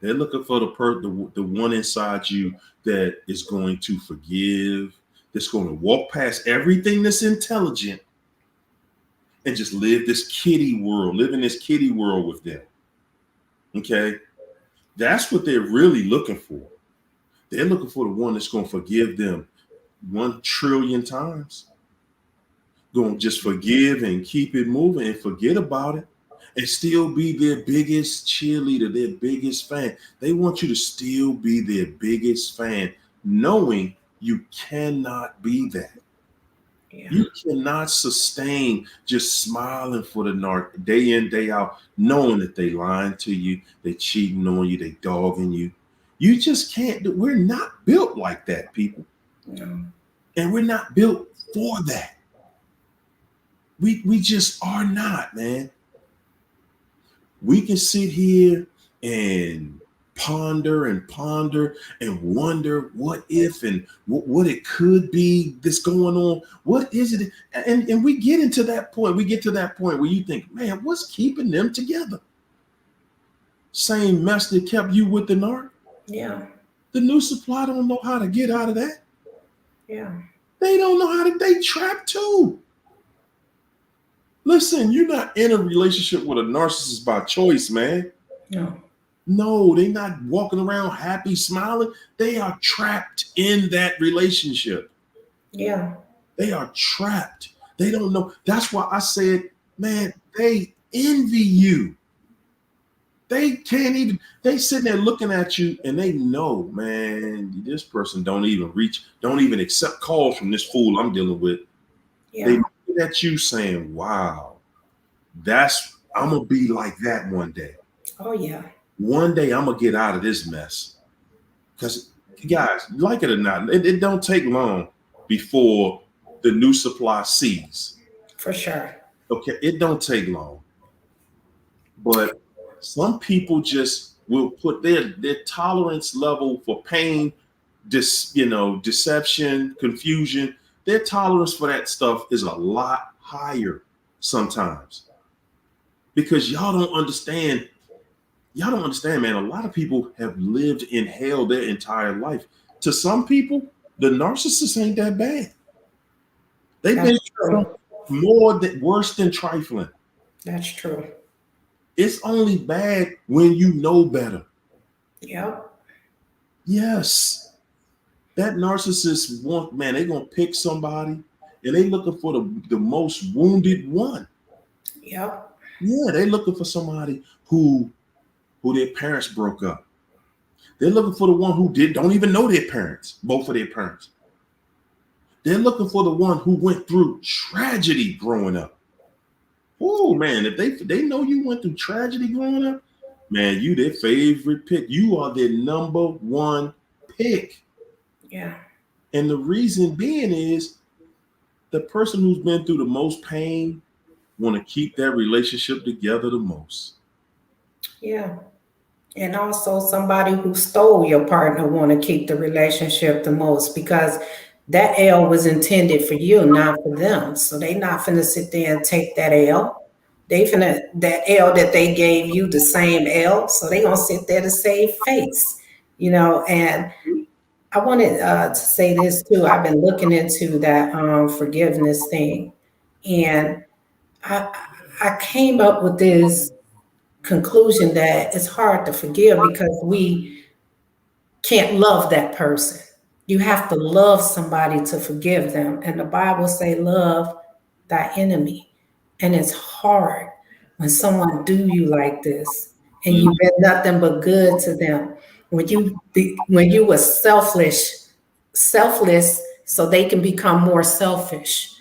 They're looking for the one inside you that is going to forgive, that's going to walk past everything that's intelligent and just live in this kiddie world with them. Okay? That's what they're really looking for. They're looking for the one that's going to forgive them 1 trillion times. Going to just forgive and keep it moving and forget about it and still be their biggest cheerleader, their biggest fan. They want you to still be their biggest fan, knowing you cannot be that. Yeah. You cannot sustain just smiling for the narc day in, day out, knowing that they lying to you, they cheating on you, they dogging you. You just can't we're not built like that, people. No. And we're not built for that. We just are not, man. We can sit here and ponder and wonder what if and what it could be that's going on. What is it? And we get into that point. We get to that point where you think, man, what's keeping them together? Same mess that kept you with the narc. Yeah. The new supply don't know how to get out of that. Yeah. They don't know how to, they trapped too. Listen, you're not in a relationship with a narcissist by choice, man. No. No, they're not walking around happy, smiling. They are trapped in that relationship. Yeah. They are trapped. They don't know. That's why I said, man, they envy you. They can't even, they sitting there looking at you and they know, man, this person don't even accept calls from this fool I'm dealing with. They Yeah. look at you saying, wow, I'm going to be like that one day. Oh yeah. One day I'm going to get out of this mess. Because, guys, like it or not, it don't take long before the new supply ceases. For sure. Okay, it don't take long. But some people just will put their tolerance level for pain, deception, confusion, their tolerance for that stuff is a lot higher sometimes. Because y'all don't understand, man. A lot of people have lived in hell their entire life. To some people, the narcissist ain't that bad. They've been worse than trifling. That's true. It's only bad when you know better. Yep. Yes. That narcissist they're gonna pick somebody and they looking for the most wounded one. Yep. Yeah, they're looking for somebody who their parents broke up. They're looking for the one who don't even know their parents, both of their parents. They're looking for the one who went through tragedy growing up. Oh man, if they know you went through tragedy growing up, man, you their favorite pick. You are their number one pick. Yeah. And the reason being is the person who's been through the most pain want to keep that relationship together the most. Yeah. And also somebody who stole your partner want to keep the relationship the most because that L was intended for you, not for them. So they not finna sit there and take that L. They finna that L that they gave you the same L. So they gonna sit there to save face, And I wanted to say this too. I've been looking into that forgiveness thing, and I I came up with this conclusion that it's hard to forgive because we can't love that person. You have to love somebody to forgive them. And the Bible say love thy enemy. And it's hard when someone do you like this and you've been nothing but good to them. When you were selfless so they can become more selfish.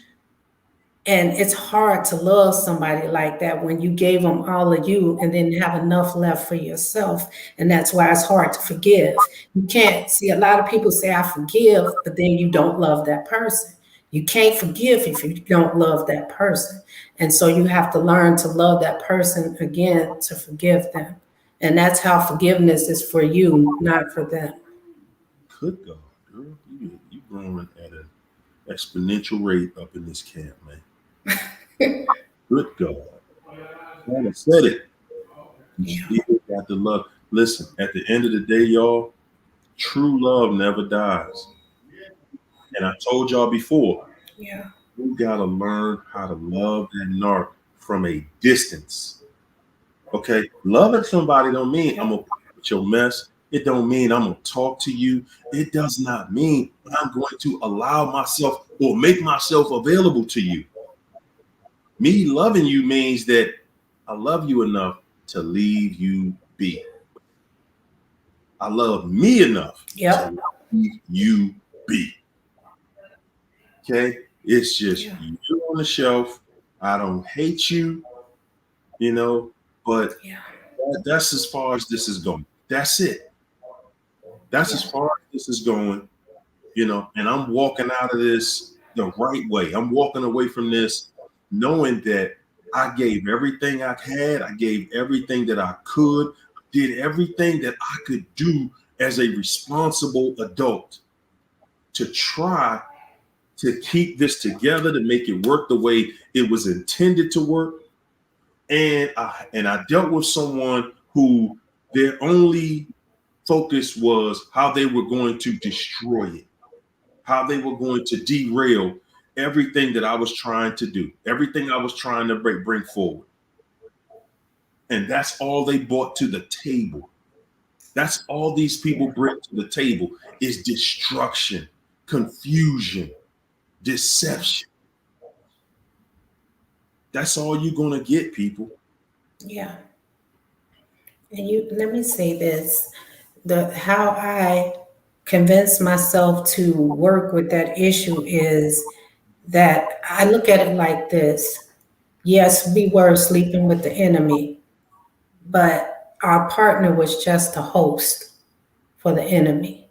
And it's hard to love somebody like that when you gave them all of you and then have enough left for yourself. And that's why it's hard to forgive. You can't see a lot of people say, I forgive, but then you don't love that person. You can't forgive if you don't love that person. And so you have to learn to love that person again to forgive them. And that's how forgiveness is for you, not for them. Good God, girl. You growing at an exponential rate up in this camp, man. Good God. I said it. You still got the love. Listen, at the end of the day, y'all, true love never dies. And I told y'all before, Yeah. you gotta learn how to love that narc from a distance. Okay, loving somebody don't mean I'm gonna put up with your mess. It don't mean I'm gonna talk to you. It does not mean I'm going to allow myself or make myself available to you. Me loving you means that I love you enough to leave you be. I love me enough Yep. to leave you be. Okay, it's just you on the shelf. I don't hate you, but that's as far as this is going. That's it. That's as far as this is going, and I'm walking out of this the right way. I'm walking away from this knowing that I gave everything I had. I gave everything that I could, did everything that I could do as a responsible adult to try to keep this together, to make it work the way it was intended to work. And I dealt with someone who their only focus was how they were going to destroy it, how they were going to derail everything that I was trying to do, everything I was trying to bring forward. And that's all they brought to the table. That's all these people bring to the table is destruction, confusion, deception. That's all you're going to get, people. Yeah. And let me say this, how I convince myself to work with that issue is that I look at it like this. Yes, we were sleeping with the enemy, but our partner was just a host for the enemy.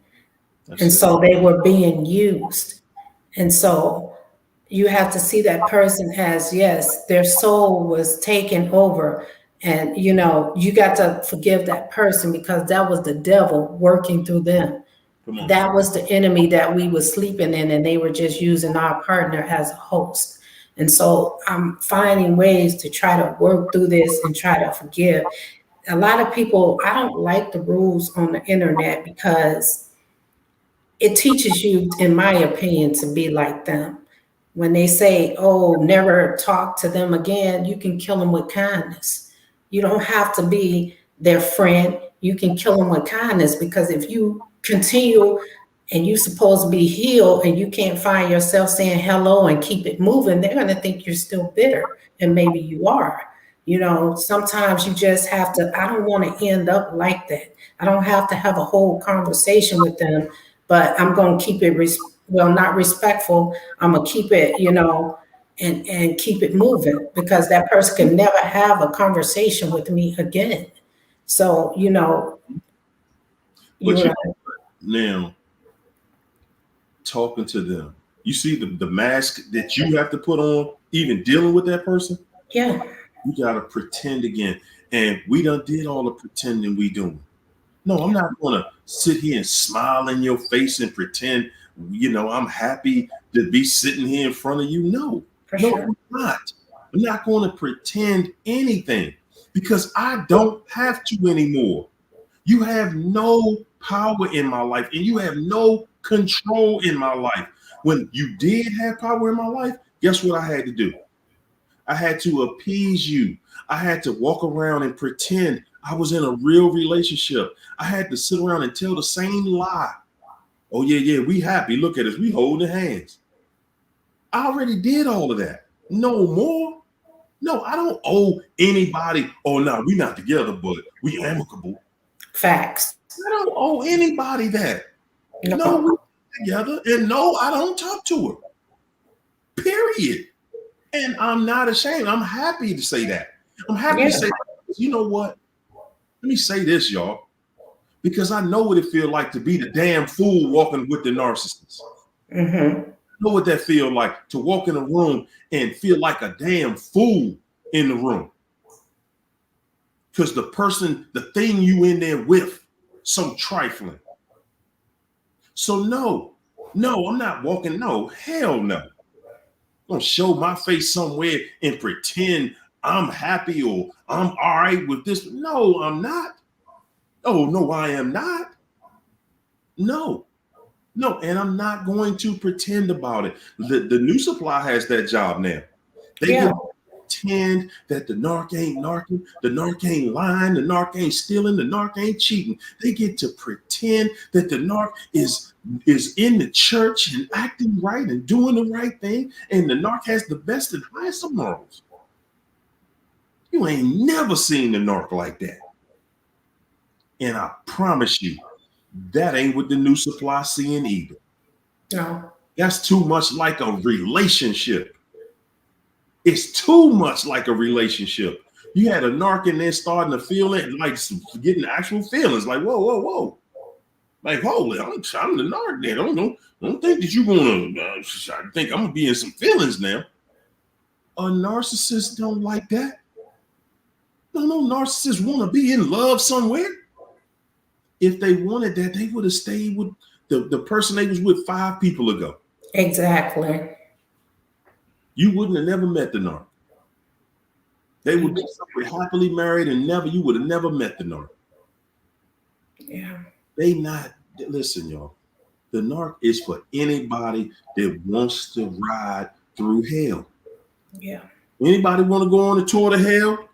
And so they were being used. And so you have to see that person as, yes, their soul was taken over. And, you got to forgive that person because that was the devil working through them. That was the enemy that we were sleeping in, and they were just using our partner as a host. And so I'm finding ways to try to work through this and try to forgive. A lot of people, I don't like the rules on the internet because it teaches you, in my opinion, to be like them. When they say, oh, never talk to them again, you can kill them with kindness. You don't have to be their friend. You can kill them with kindness, because if you continue and you're supposed to be healed and you can't find yourself saying hello and keep it moving, they're going to think you're still bitter, and maybe you are. Sometimes you just have to, I don't want to end up like that. I don't have to have a whole conversation with them, but I'm going to keep it, not respectful. I'm going to keep it, and keep it moving, because that person can never have a conversation with me again. So, now talking to them, you see the mask that you have to put on, even dealing with that person. Yeah. You got to pretend again. And we done did all the pretending we doing. No, I'm not going to sit here and smile in your face and pretend, I'm happy to be sitting here in front of you. No, Sure. I'm not. I'm not going to pretend anything, because I don't have to anymore. You have no power in my life, and you have no control in my life. When you did have power in my life, guess what I had to do? I had to appease you. I had to walk around and pretend I was in a real relationship. I had to sit around and tell the same lie. Oh, yeah, we happy. Look at us. We holding hands. I already did all of that. No more. No, I don't owe anybody. Oh, no, we're not together, but we amicable. Facts. I don't owe anybody that. No, we're together. And no, I don't talk to her. Period. And I'm not ashamed. I'm happy to say that. I'm happy to say, you know what? Let me say this, y'all, because I know what it feels like to be the damn fool walking with the narcissist. Mm-hmm. I know what that feels like, to walk in a room and feel like a damn fool in the room. Because the thing you in there with, so trifling. So no, I'm not walking. No, hell no. I'm gonna show my face somewhere and pretend I'm happy or I'm all right with this. No, I'm not. Oh, no, I am not. No, and I'm not going to pretend about it. The new supply has that job now. They get to pretend that the narc ain't narking, the narc ain't lying, the narc ain't stealing, the narc ain't cheating. They get to pretend that the narc is in the church and acting right and doing the right thing, and the narc has the best and highest of morals. You ain't never seen the narc like that. And I promise you, that ain't what the new supply seeing either. No. That's too much like a relationship. It's too much like a relationship. You had a narc in there starting to feel it, like getting actual feelings. Like, whoa. Like, holy, I'm the narc there. Don't think that you're gonna I think I'm gonna be in some feelings now. A narcissist don't like that. No narcissist want to be in love somewhere. If they wanted that, they would have stayed with the person they was with 5 people ago. Exactly. You wouldn't have never met the narc. They would be happily married and you would have never met the narc. Yeah. Listen, y'all. The narc is for anybody that wants to ride through hell. Yeah. Anybody want to go on a tour to hell?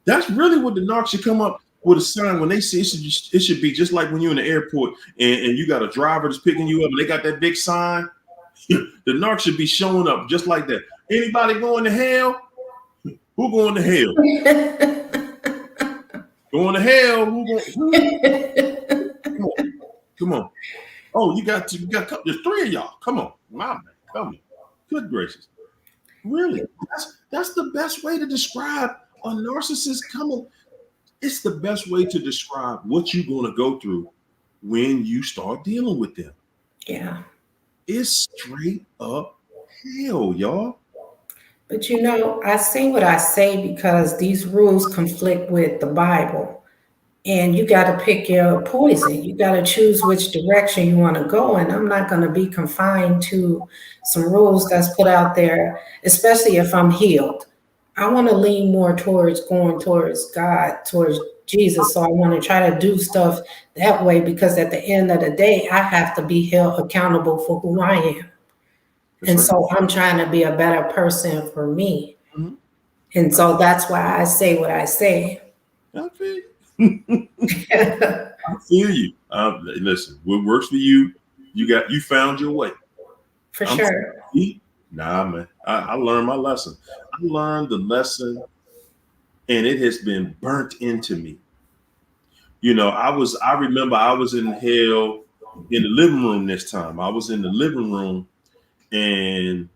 That's really what the narc should come up with a sign when they see it should be just like when you're in the airport and you got a driver that's picking you up and they got that big sign. The narc should be showing up just like that. Anybody going to hell? Who going to hell? Going to hell? Come on. Come on. Oh, you got there's three of y'all. Come on. My man. Come on. Good gracious. Really? That's the best way to describe a narcissist coming. It's the best way to describe what you're going to go through when you start dealing with them. Yeah. It's straight up hell, y'all. But I say what I say because these rules conflict with the Bible. And you got to pick your poison. You got to choose which direction you want to go. And I'm not going to be confined to some rules that's put out there, especially if I'm healed. I want to lean more towards going towards God, towards Jesus. So I want to try to do stuff that way because at the end of the day, I have to be held accountable for who I am. And so I'm trying to be a better person for me. Mm-hmm. And so that's why I say what I say. I feel you. I feel you. Listen, what works for you, you found your way. For sure. Nah, man. I learned my lesson. I learned the lesson, and it has been burnt into me. I remember I was in hell in the living room this time. I was in the living room, and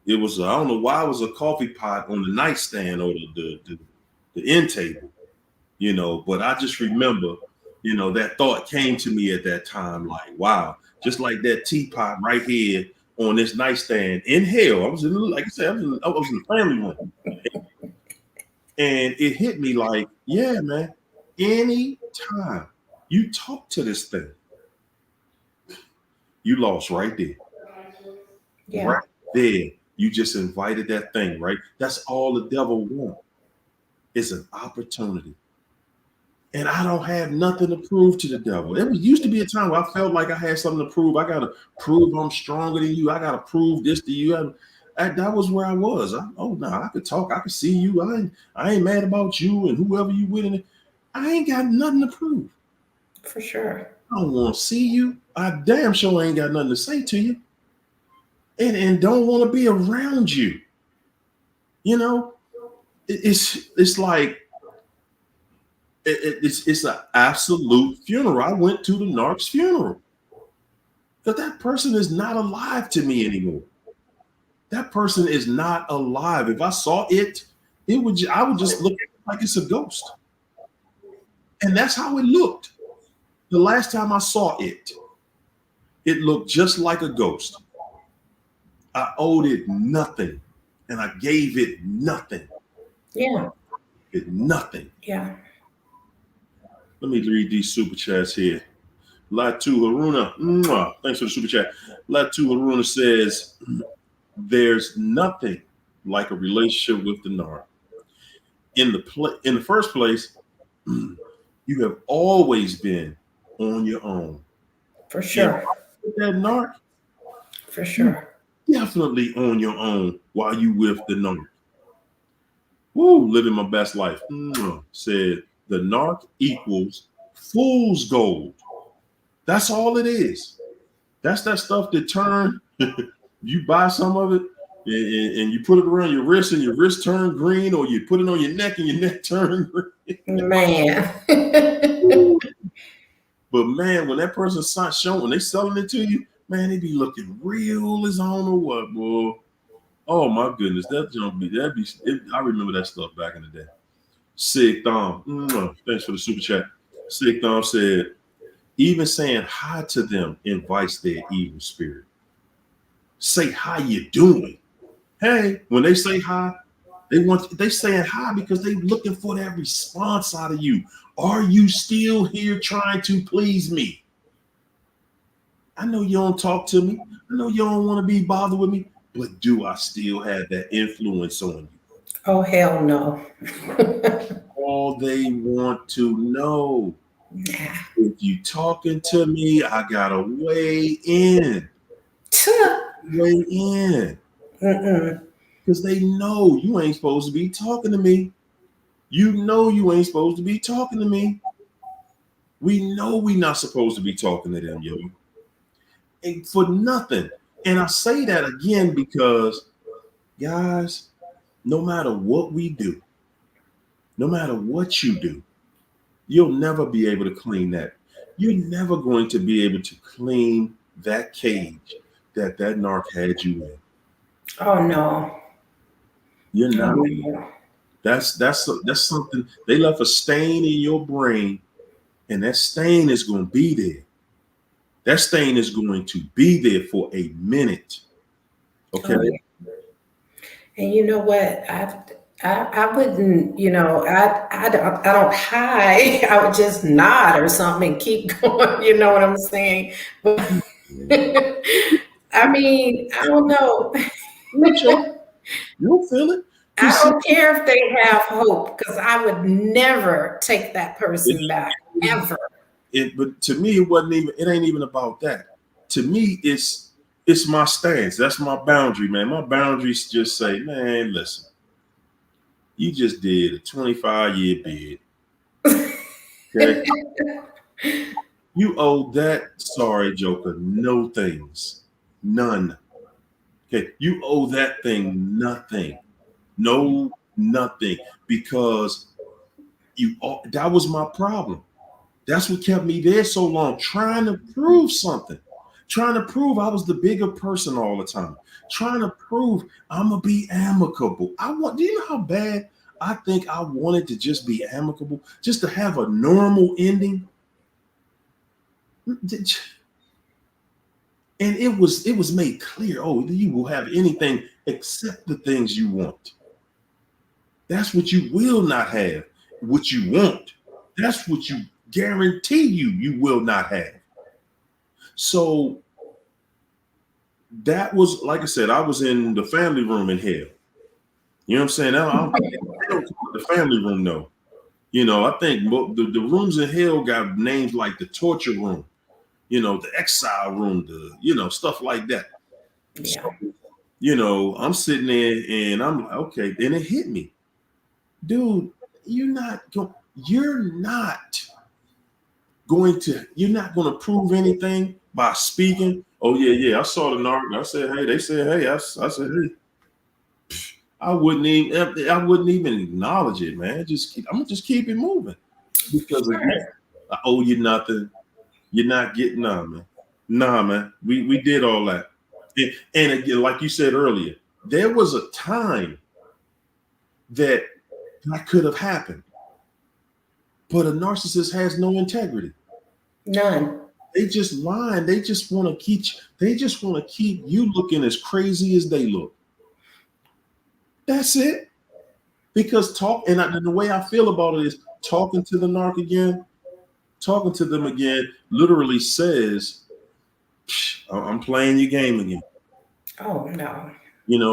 it was, I don't know why it was a coffee pot on the nightstand or the end table, but I just remember, that thought came to me at that time, like, wow, just like that teapot right here on this nightstand in hell. I was in, like I said, I was in the family room. And it hit me like, yeah, man, any time you talk to this thing, you lost right there. Yeah. Right there. You just invited that thing, right? That's all the devil wants. It's an opportunity. And I don't have nothing to prove to the devil. It used to be a time where I felt like I had something to prove. I got to prove I'm stronger than you. I got to prove this to you. That was where I was. I could talk. I could see you. I ain't mad about you and whoever you with. I ain't got nothing to prove. For sure. I don't want to see you. I damn sure ain't got nothing to say to you. And don't want to be around you. It's like, it's an absolute funeral. I went to the narc's funeral. But that person is not alive to me anymore. That person is not alive. If I saw it, I would just look like it's a ghost. And that's how it looked. The last time I saw it, it looked just like a ghost. I owed it nothing, and I gave it nothing. Yeah. Nothing. Yeah. Let me read these super chats here. Latu Haruna, thanks for the super chat. Latu Haruna says, there's nothing like a relationship with the narc. In the first place, you have always been on your own. For sure. With that narc, for sure. Definitely on your own while you with the narc. Woo, living my best life. Said the narc equals fool's gold. That's all it is. That's that stuff that turn, you buy some of it and you put it around your wrist and your wrist turn green, or you put it on your neck and your neck turn green. Man. But man, when that person starts showing, when they selling it to you, man, they be looking real as I don't know what, boy. Oh my goodness, I remember that stuff back in the day. Sig Thom, thanks for the super chat. Sig Thom said, even saying hi to them invites their evil spirit. Say how you doing. Hey, when they say hi, they saying hi because they looking for that response out of you. Are you still here trying to please me? I know you don't talk to me. I know you don't want to be bothered with me, but do I still have that influence on you? Oh, hell no. All they want to know. Nah. If you talking to me, I gotta weigh in. Weigh in. Mm-mm. Because they know you ain't supposed to be talking to me. You know you ain't supposed to be talking to me. We know we not supposed to be talking to them, yo. And for nothing. And I say that again because, guys, no matter what we do, no matter what you do, you'll never be able to clean that. You're never going to be able to clean that cage that narc had you in. Oh no. You're Oh not. no. That's something they left a stain in your brain, and that stain is going to be there. That stain is going to be there for a minute. Okay. Oh yeah. And you know what? I wouldn't, I don't hide. I would just nod or something and keep going. You know what I'm saying? But I mean, I don't know. You'll show it. You'll feel it. I Cause see, don't care if they have hope because I would never take that person back ever. but to me, it wasn't even. It ain't even about that. To me, it's my stance. That's my boundary, man. My boundaries just say, man, listen, you just did a 25-year bid. Okay, you owe that sorry joker no things, none. Okay, you owe that thing nothing, no nothing, because that was my problem. That's what kept me there so long, trying to prove something, trying to prove I was the bigger person all the time, trying to prove I'm gonna be amicable. Do you know how bad I think I wanted to just be amicable, just to have a normal ending? And it was made clear, oh, you will have anything except the things you want. That's what you will not have. What you want, that's what you guarantee you will not have. So that was, like I said, I was in the family room in hell. You know what I'm saying? They don't call it the family room, though. I think the rooms in hell got names like the torture room, the exile room, stuff like that. Yeah. So, I'm sitting there and I'm like, okay, then it hit me. Dude, you're not going to prove anything by speaking. Oh, yeah, I saw the narc. I said, hey, they said, hey, I said, hey. I wouldn't even acknowledge it, man. I'm gonna just keep it moving, because again, I owe you nothing. You're not getting man. Nah, man. We did all that, and again, like you said earlier, there was a time that could have happened, but a narcissist has no integrity. None. They just lying. They just want to keep. They just want to keep you looking as crazy as they look. That's it. Because and the way I feel about it is talking to the narc again, talking to them again, literally says, I'm playing your game again. Oh no.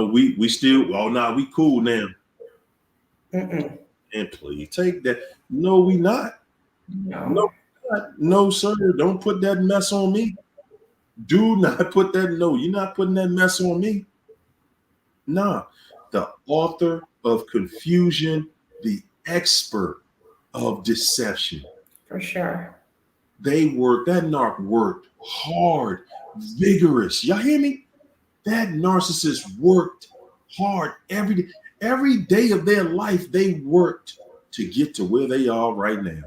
We still, oh nah, we cool now. Mm-mm. And please take that. No, we not. No. No, no, sir. Don't put that mess on me. Do not put that. No, you're not putting that mess on me. Nah. The author of confusion, the expert of deception. For sure. That narc worked hard, vigorous. Y'all hear me? That narcissist worked hard every day of their life. They worked to get to where they are right now.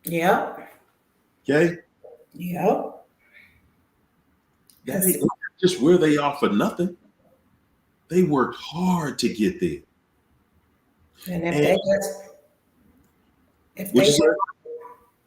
Yep. Okay? Yep. That ain't just where they are for nothing. They worked hard to get there. And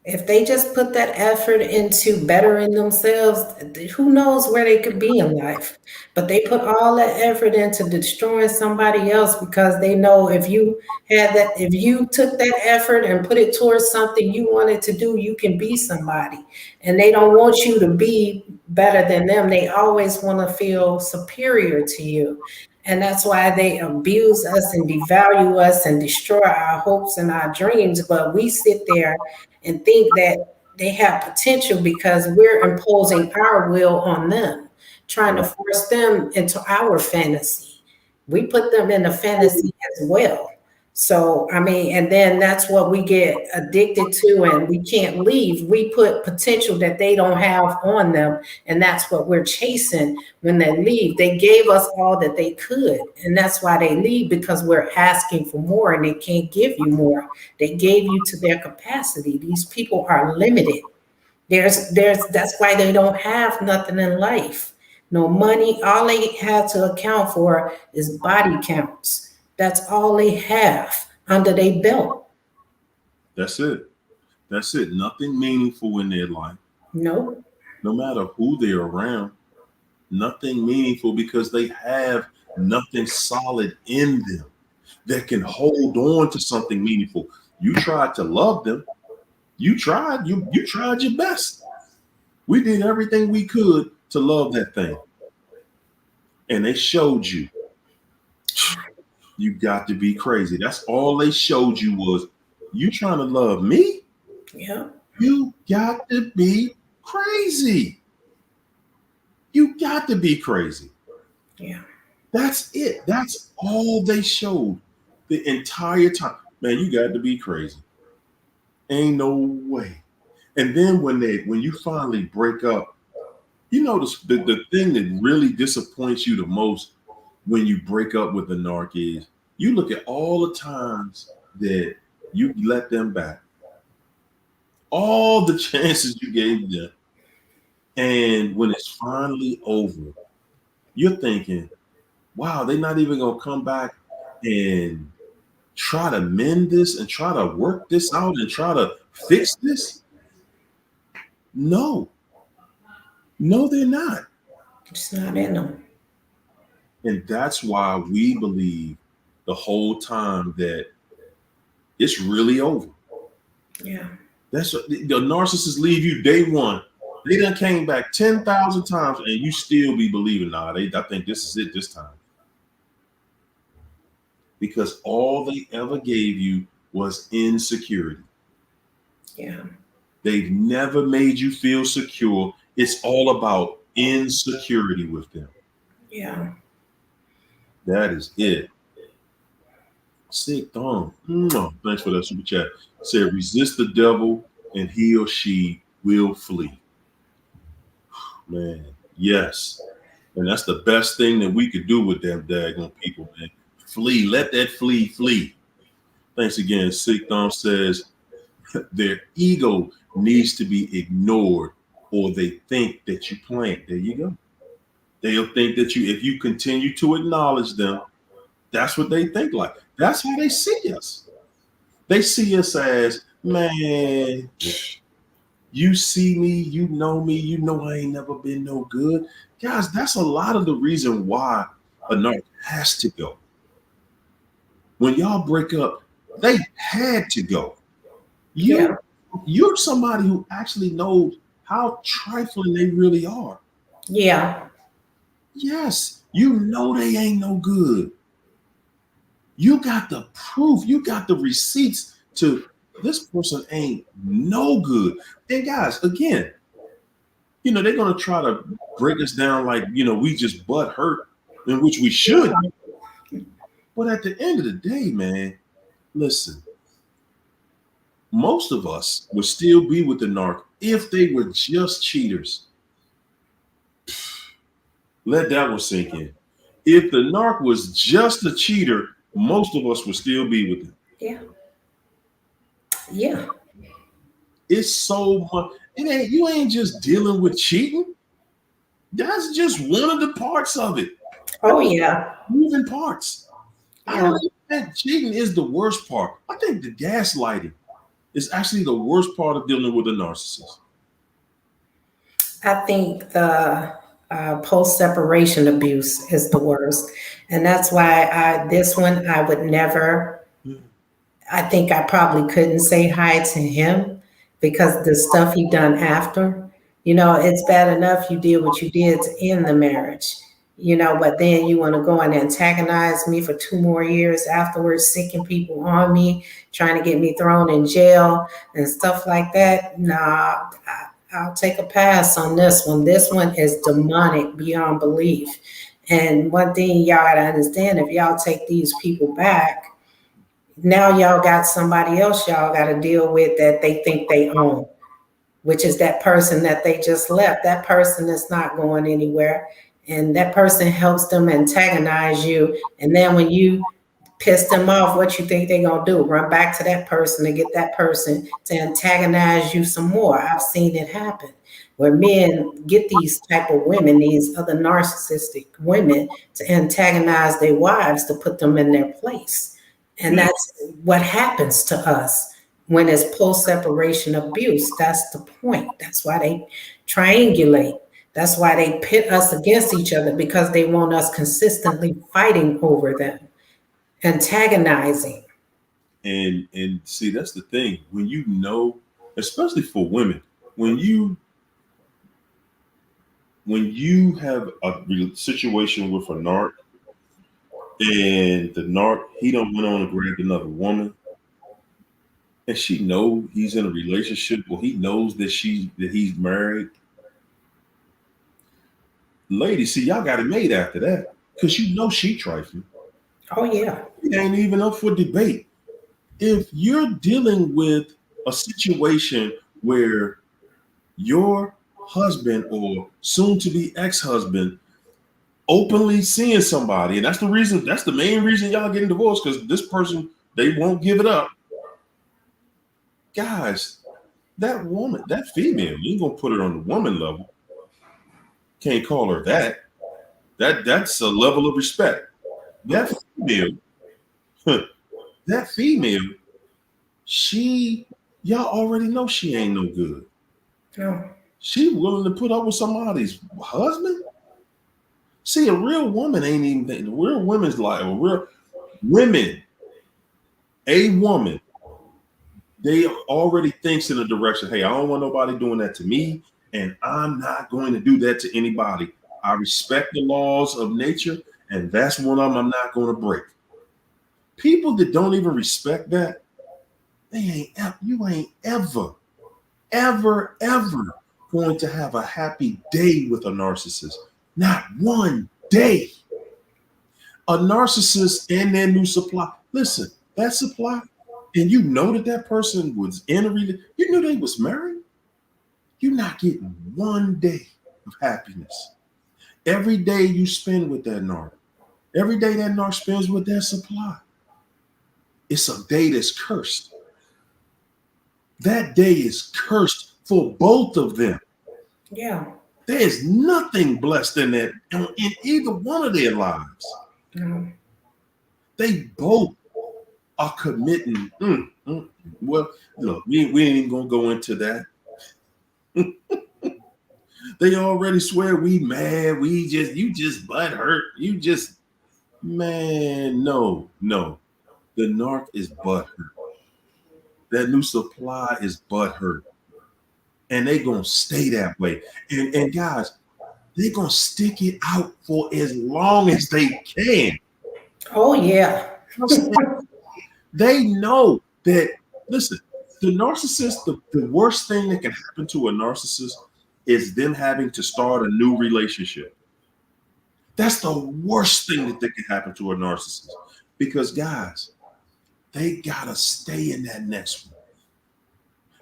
if they just put that effort into bettering themselves, who knows where they could be in life? But they put all that effort into destroying somebody else because they know if you took that effort and put it towards something you wanted to do, you can be somebody. And they don't want you to be better than them. They always want to feel superior to you. And that's why they abuse us and devalue us and destroy our hopes and our dreams. But we sit there and think that they have potential because we're imposing our will on them, trying to Right. force them into our fantasy. We put them in a fantasy as well. So, I mean, and then that's what we get addicted to and we can't leave. We put potential that they don't have on them, and that's what we're chasing when they leave. They gave us all that they could, and that's why they leave, because we're asking for more and they can't give you more. They gave you to their capacity. These people are limited. That's why they don't have nothing in life. No money. All they have to account for is body counts. That's all they have under their belt. That's it. That's it. Nothing meaningful in their life, Nope. no matter who they're around. Nothing meaningful because they have nothing solid in them that can hold on to something meaningful. You tried to love them. You tried your best. We did everything we could to love that thing. And they showed you. You got to be crazy. That's all they showed you was you trying to love me? Yeah. You got to be crazy. You got to be crazy. Yeah. That's it. That's all they showed the entire time. Man, you got to be crazy. Ain't no way. And then when you finally break up, you know the thing that really disappoints you the most when you break up with the narc is you look at all the times that you let them back, all the chances you gave them, and when it's finally over, you're thinking, wow, they're not even gonna come back and try to mend this and try to work this out and try to fix this. No, they're not. It's not in them. And that's why we believe the whole time that it's really over. Yeah. That's what the narcissists leave you day one. They done came back 10,000 times and you still be believing, nah, I think this is it this time. Because all they ever gave you was insecurity. Yeah. They've never made you feel secure. It's all about insecurity with them. Yeah. That is it. Sick Dom. Thanks for that super chat. Said resist the devil and he or she will flee. Man, yes. And that's the best thing that we could do with them daggone people, man. Flee. Let that flee. Thanks again. Sick Dom says their ego needs to be ignored or they think that you plant. There you go. They'll think that if you continue to acknowledge them, that's what they think like. That's how they see us. They see us as, man, you see me, you know I ain't never been no good. Guys, that's a lot of the reason why a narc has to go. When y'all break up, they had to go. Yeah. You're somebody who actually knows how trifling they really are. Yeah. Yes, you know they ain't no good. You got the proof, you got the receipts to this person ain't no good. And guys, again, they're gonna try to break us down like we just butt hurt, in which we should. But at the end of the day, man, listen, most of us would still be with the narc if they were just cheaters. Let that one sink in. If the narc was just a cheater, most of us would still be with him. Yeah. Yeah. It's so much. You ain't just dealing with cheating. That's just one of the parts of it. Oh yeah. Moving parts. I Yeah. don't think cheating is the worst part. I think the gaslighting is actually the worst part of dealing with a narcissist. I think the post-separation abuse is the worst. And that's why this one I would never, I think I probably couldn't say hi to him because the stuff he done after, it's bad enough you did what you did to end the marriage. but then you want to go and antagonize me for 2 more years afterwards, sicking people on me, trying to get me thrown in jail and stuff like that. Nah, I'll take a pass on this one. This one is demonic beyond belief. And one thing y'all got to understand, if y'all take these people back, now y'all got somebody else y'all got to deal with that they think they own, which is that person that they just left. That person is not going anywhere. And that person helps them antagonize you. And then when you piss them off, what you think they're going to do? Run back to that person and get that person to antagonize you some more. I've seen it happen where men get these type of women, these other narcissistic women, to antagonize their wives to put them in their place. And that's what happens to us when it's post-separation abuse. That's the point. That's why they triangulate. That's why they pit us against each other, because they want us consistently fighting over them, antagonizing. And see, that's the thing. When you know, especially for women, when you have a situation with a narc, and the narc, he don't went on and grabbed another woman, and she know he's in a relationship, or he knows that he's married. Ladies, see, y'all got it made after that, because you know she trifling. Oh yeah. It ain't even up for debate. If you're dealing with a situation where your husband or soon to be ex-husband openly seeing somebody, and that's the main reason y'all getting divorced, because this person, they won't give it up. Guys, that woman, that female, you ain't gonna put her on the woman level. Can't call her that. That's a level of respect. That female, that female, y'all already know she ain't no good. No. She willing to put up with somebody's husband? See, a real woman ain't even, a real woman's like, a real women, a woman, they already thinks in a direction, hey, I don't want nobody doing that to me, and I'm not going to do that to anybody. I respect the laws of nature, and that's one of them I'm not going to break. People that don't even respect that, you ain't ever going to have a happy day with a narcissist. Not one day. A narcissist and their new supply. Listen, that supply, and you know that person was in a relationship, you knew they was married. You're not getting one day of happiness. Every day you spend with that narc, every day that narc spends with their supply, it's a day that's cursed. That day is cursed for both of them. Yeah. There's nothing blessed in that in either one of their lives. No. They both are committing. Well, look, we ain't even gonna go into that. They already swear we mad. You just butt hurt. You just, man, no. The narc is butt hurt. That new supply is butt hurt. And they gonna stay that way. And guys, they gonna stick it out for as long as they can. Oh yeah. They know that, listen, the narcissist, the worst thing that can happen to a narcissist is them having to start a new relationship. That's the worst thing that can happen to a narcissist. Because guys, they gotta stay in that next one.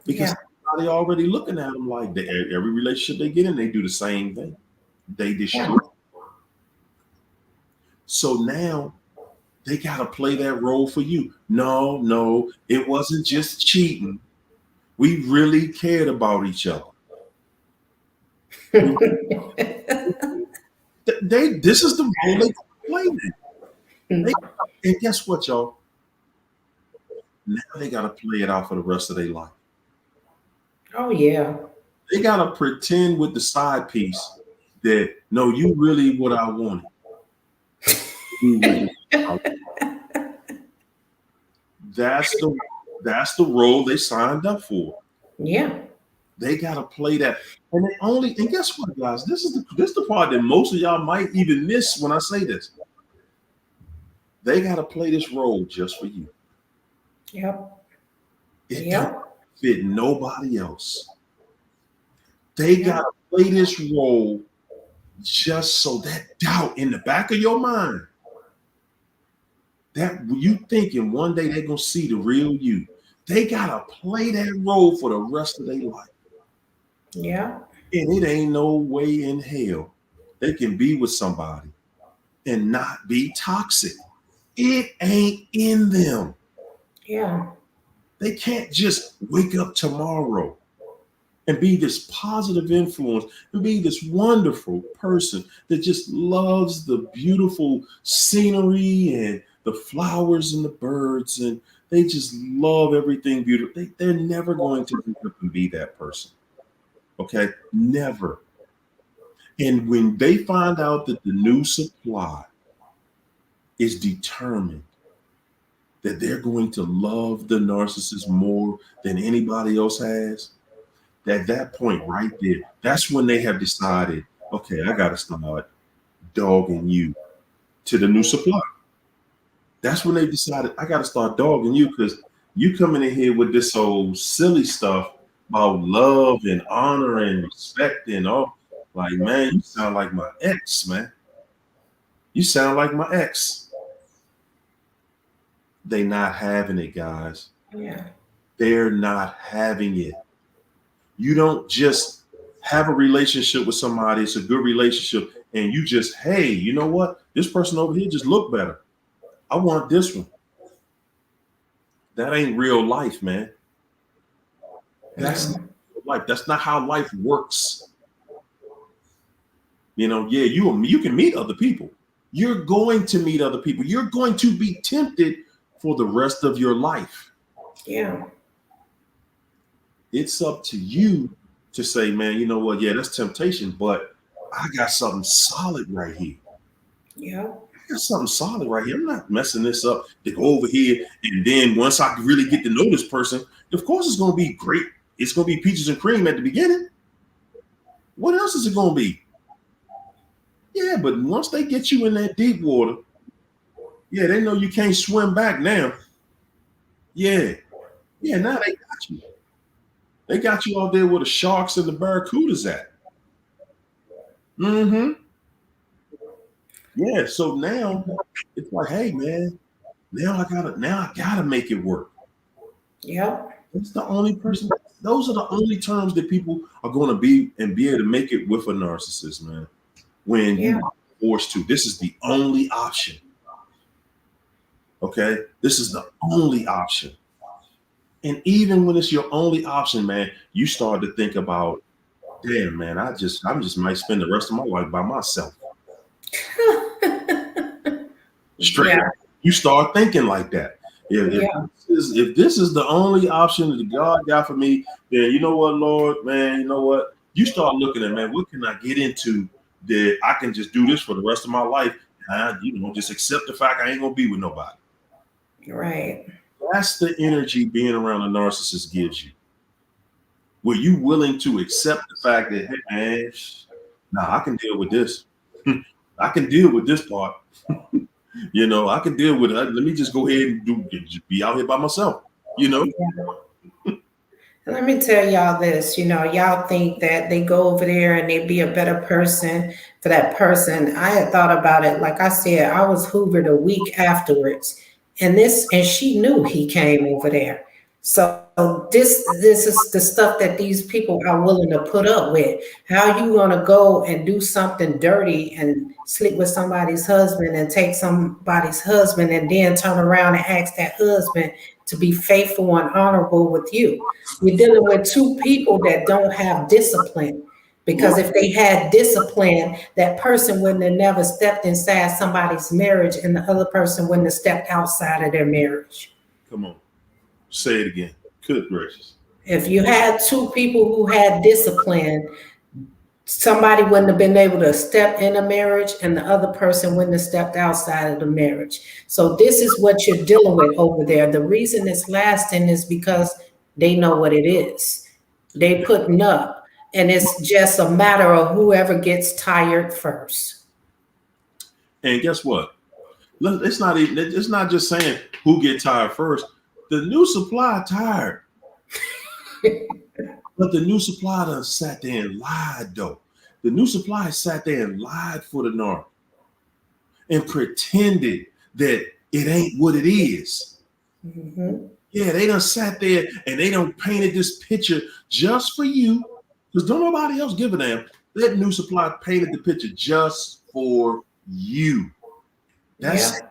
Because they already looking at them like every relationship they get in, they do the same thing. They destroy. Yeah. So now they got to play that role for you. No, it wasn't just cheating. We really cared about each other. This is the role they play. And guess what, y'all? Now they got to play it out for the rest of their life. Oh, yeah. They got to pretend with the side piece that, no, you really what I wanted. That's the role they signed up for. Yeah. They gotta play that, and guess what, guys? This is the part that most of y'all might even miss when I say this. They gotta play this role just for you. Yep. It don't fit nobody else. They gotta play this role just so that doubt in the back of your mind, that you thinking one day they're gonna see the real you. They gotta play that role for the rest of their life. Yeah. And it ain't no way in hell they can be with somebody and not be toxic. It ain't in them. Yeah. They can't just wake up tomorrow and be this positive influence and be this wonderful person that just loves the beautiful scenery and the flowers and the birds, and they just love everything beautiful. They're never going to wake up and be that person. Okay? Never. And when they find out that the new supply is determined that they're going to love the narcissist more than anybody else has, at that point right there, that's when they have decided, okay, I got to start dogging you to the new supply. That's when they decided, I got to start dogging you because you coming in here with this old silly stuff about love and honor and respect and all. Like, man, you sound like my ex, man. You sound like my ex. They not having it, guys. Yeah. They're not having it. You don't just have a relationship with somebody, it's a good relationship, and you just, hey, you know what? This person over here just look better. I want this one. That ain't real life, man. That's not real life. That's not how life works. You know, yeah, you can meet other people. You're going to meet other people. You're going to be tempted for the rest of your life. Yeah. It's up to you to say, man, you know what? Yeah, that's temptation, but I got something solid right here. Yeah. I got something solid right here. I'm not messing this up to go over here. And then once I really get to know this person, of course it's going to be great. It's going to be peaches and cream at the beginning. What else is it going to be? Yeah, but once they get you in that deep water, yeah, they know you can't swim back now. Yeah. Yeah, now they got you. They got you out there where the sharks and the barracudas at. Mm-hmm. Yeah, so now it's like, hey man, now I gotta make it work. Yep. That's the only person. Those are the only terms that people are going to be able to make it with a narcissist, man. When you're forced to, this is the only option. Okay, this is the only option. And even when it's your only option, man, you start to think about, damn, man, I just might spend the rest of my life by myself. Straight up. You start thinking like that. If this is the only option that God got for me, then you know what, Lord, man, you know what? You start looking at, man, what can I get into that I can just do this for the rest of my life? And just accept the fact I ain't gonna be with nobody. Right. That's the energy being around a narcissist gives you. Were you willing to accept the fact that, hey, man, I can deal with this. I can deal with this part. I can deal with it. Let me just go ahead and be out here by myself. Yeah. Let me tell y'all this, y'all think that they go over there and they be a better person for that person. I had thought about it. Like I said, I was hoovered a week afterwards. And she knew he came over there. So this is the stuff that these people are willing to put up with. How you gonna go and do something dirty and sleep with somebody's husband and take somebody's husband and then turn around and ask that husband to be faithful and honorable with you? You're dealing with two people that don't have discipline. Because if they had discipline, that person wouldn't have never stepped inside somebody's marriage and the other person wouldn't have stepped outside of their marriage. Come on. Say it again. Good gracious. If you had two people who had discipline, somebody wouldn't have been able to step in a marriage and the other person wouldn't have stepped outside of the marriage. So this is what you're dealing with over there. The reason it's lasting is because they know what it is. They putting up, and it's just a matter of whoever gets tired first. And guess what? It's not even. It's not just saying who get tired first. The new supply tired, but the new supply done sat there and lied though. The new supply sat there and lied for the narc and pretended that it ain't what it is. Mm-hmm. Yeah, they done sat there and they done painted this picture just for you, because don't nobody else give a damn. That new supply painted the picture just for you. That's Yeah.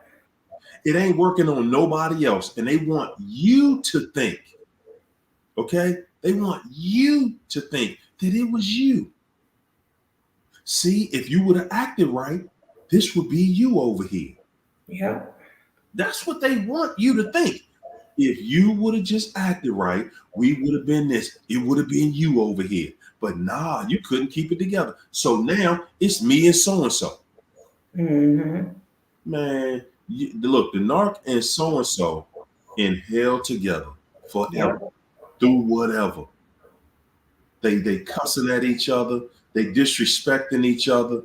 it. Ain't working on nobody else, and they want you to think. Okay, they want you to think that it was you. See, if you would have acted right, this would be you over here. Yeah. That's what they want you to think. If you would have just acted right, we would have been this. It would have been you over here. But nah, you couldn't keep it together. So now it's me and so and so. Mm-hmm. Man, look, the narc and so in hell together Yeah. forever through whatever. They cussing at each other. They disrespecting each other.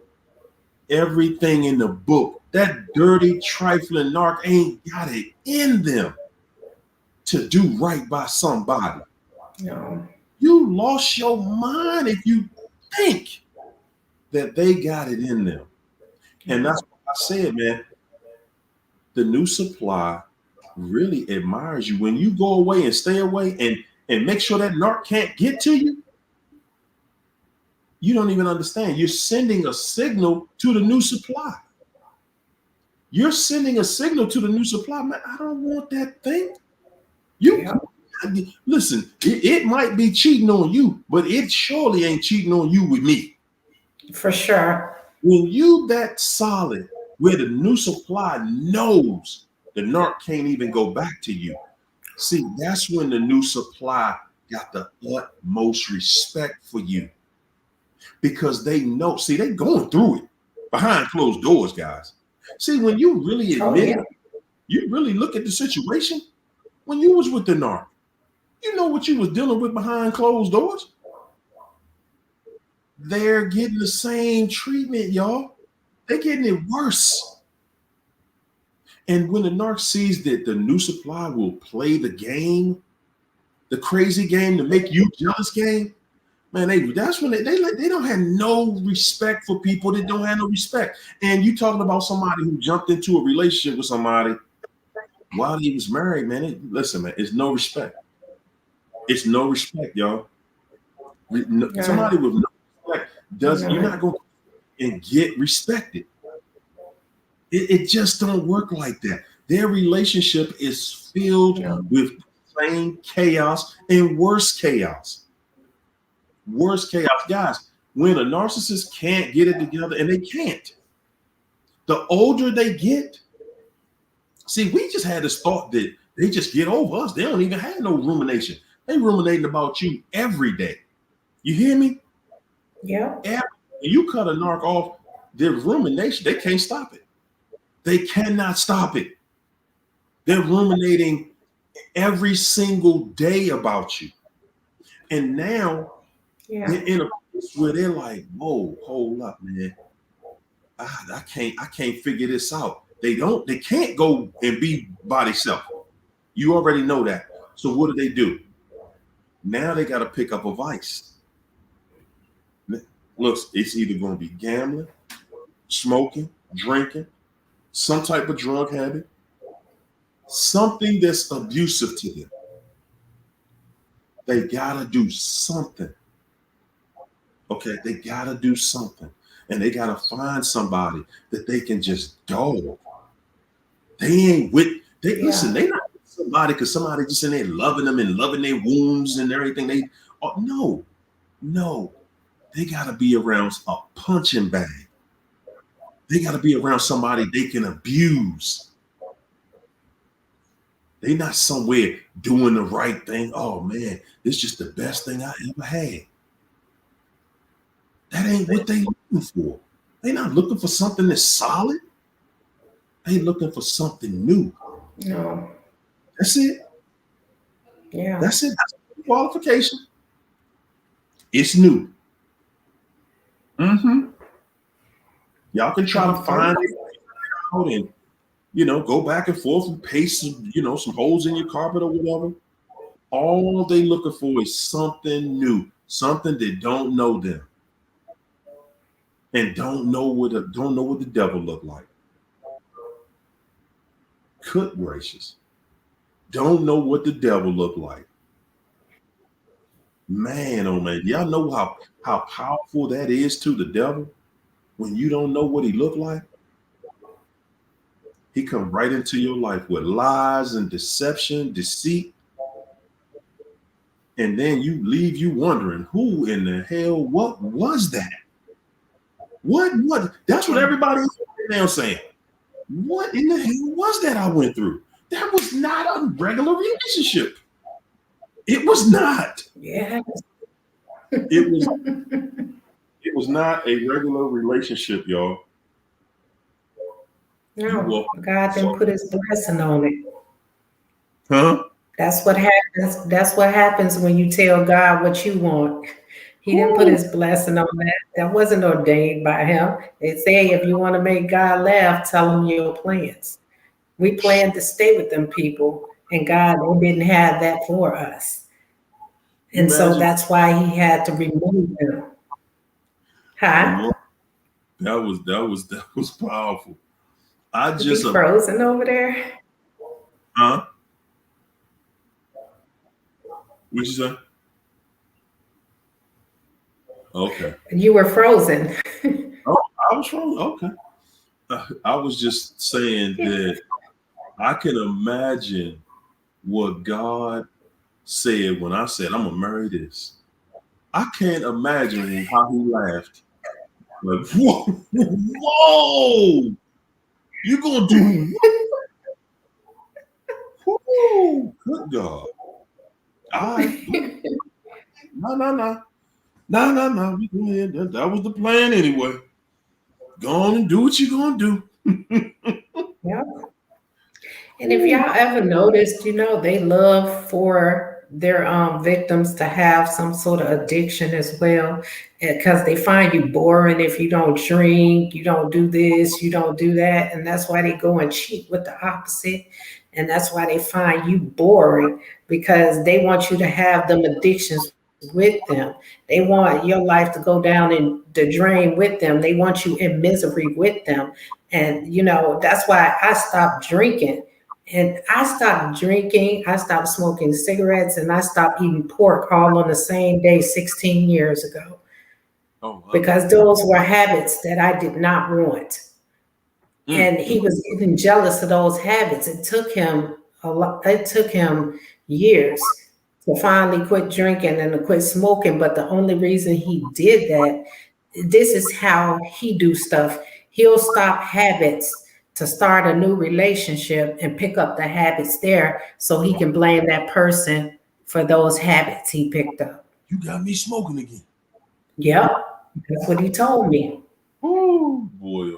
Everything in the book. That dirty, trifling narc ain't got it in them to do right by somebody. No. You lost your mind if you think that they got it in them. And that's what I said, man. The new supply really admires you. When you go away and stay away and make sure that narc can't get to you, you don't even understand. You're sending a signal to the new supply. You're sending a signal to the new supply. Man, I don't want that thing. You Yeah. listen, it might be cheating on you, but it surely ain't cheating on you with me. For sure. When you that solid, where the new supply knows the narc can't even go back to you. See, that's when the new supply got the utmost respect for you. Because they know, see, they going through it behind closed doors, guys. See, when you really Oh admit yeah. it, you really look at the situation, when you was with the narc, you know what you was dealing with behind closed doors? They're getting the same treatment, y'all. They're getting it worse. And when the narc sees that the new supply will play the game, the crazy game, to make you jealous game, man, that's when they don't have no respect for people that don't have no respect. And you talking about somebody who jumped into a relationship with somebody while he was married, man. Listen, man, it's no respect. It's no respect, y'all. Somebody with no respect you're not going to and get respected. It just don't work like that. Their relationship is filled with plain chaos and worse chaos. Worse chaos. Guys, when a narcissist can't get it together, and they can't, the older they get, see, we just had this thought that they just get over us. They don't even have no rumination. They ruminating about you every day. You hear me? Yeah. You cut a narc off, their rumination, they can't stop it. They cannot stop it. They're ruminating every single day about you. And now they're in a place where they're like, whoa, hold up, man. I can't figure this out. They can't go and be by themselves. You already know that. So what do? Now they got to pick up a vice. Look, it's either going to be gambling, smoking, drinking, some type of drug habit, something that's abusive to them. They got to do something. Okay, they got to do something. And they got to find somebody that they can just dog. They ain't with, listen, they not with somebody because somebody just in there loving them and loving their wounds and everything. No. They got to be around a punching bag. They got to be around somebody they can abuse. They not somewhere doing the right thing. Oh man, this is just the best thing I ever had. That ain't what they looking for. They not looking for something that's solid. They looking for something new. No. That's it. Yeah. That's it. That's the qualification. It's new. Mm-hmm. Y'all can try to find it out and, go back and forth and paste some, some holes in your carpet or whatever. All they looking for is something new, something that don't know them and don't know what the devil look like. Good gracious. Don't know what the devil look like. Man, oh man, y'all know how powerful that is to the devil when you don't know what he look like? He come right into your life with lies and deception, deceit, and then you wondering who in the hell, what was that? What? That's what everybody is now saying. What in the hell was that I went through? That was not a regular relationship. It was not. Yeah. It was not a regular relationship, y'all. No, God didn't put his blessing on it. Huh? That's what happens. That's what happens when you tell God what you want. He didn't put his blessing on that. That wasn't ordained by him. They say if you want to make God laugh, tell him your plans. We planned to stay with them people, and God didn't have that for us. And so that's why he had to remove them. Huh? That was powerful. I Is just he frozen over there? Huh? What'd you say? Okay. You were frozen. Oh, I was wrong. Okay. I was just saying that I can imagine what God said when I said, I'm going to marry this. I can't imagine how he laughed. Like, whoa, you going to do what? Whoa, good God. All right. No. We go ahead. That was the plan anyway. Go on and do what you're going to do. Yeah. And if y'all ever noticed, they love for their victims to have some sort of addiction as well, because they find you boring if you don't drink, you don't do this, you don't do that, and that's why they go and cheat with the opposite, and that's why they find you boring, because they want you to have them addictions with them. They want your life to go down in the drain with them. They want you in misery with them, and that's why I stopped drinking. And I stopped drinking, I stopped smoking cigarettes, and I stopped eating pork all on the same day 16 years ago. Oh, wow. Because those were habits that I did not want. And he was getting jealous of those habits. It took him years to finally quit drinking and to quit smoking. But the only reason he did that, this is how he do stuff. He'll stop habits to start a new relationship and pick up the habits there so he can blame that person for those habits he picked up. You got me smoking again. Yep, that's what he told me. Oh boy.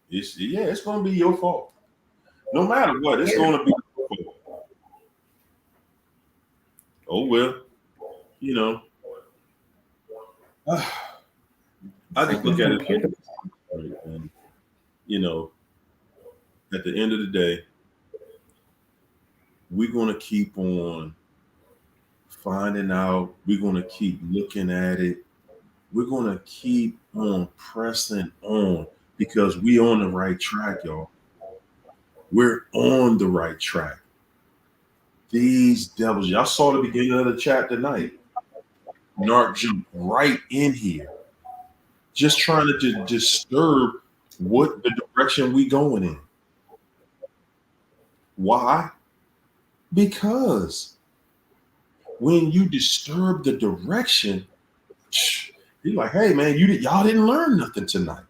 It's going to be your fault. No matter what, it's going to be your fault. Oh, well, I just look at it, and, at the end of the day, we're going to keep on finding out. We're going to keep looking at it. We're going to keep on pressing on because we're on the right track, y'all. We're on the right track. These devils, y'all saw the beginning of the chat tonight. Narc jumped right in here, just trying to disturb what the direction we going in. Why? Because when you disturb the direction, you're like, hey man, y'all didn't learn nothing tonight.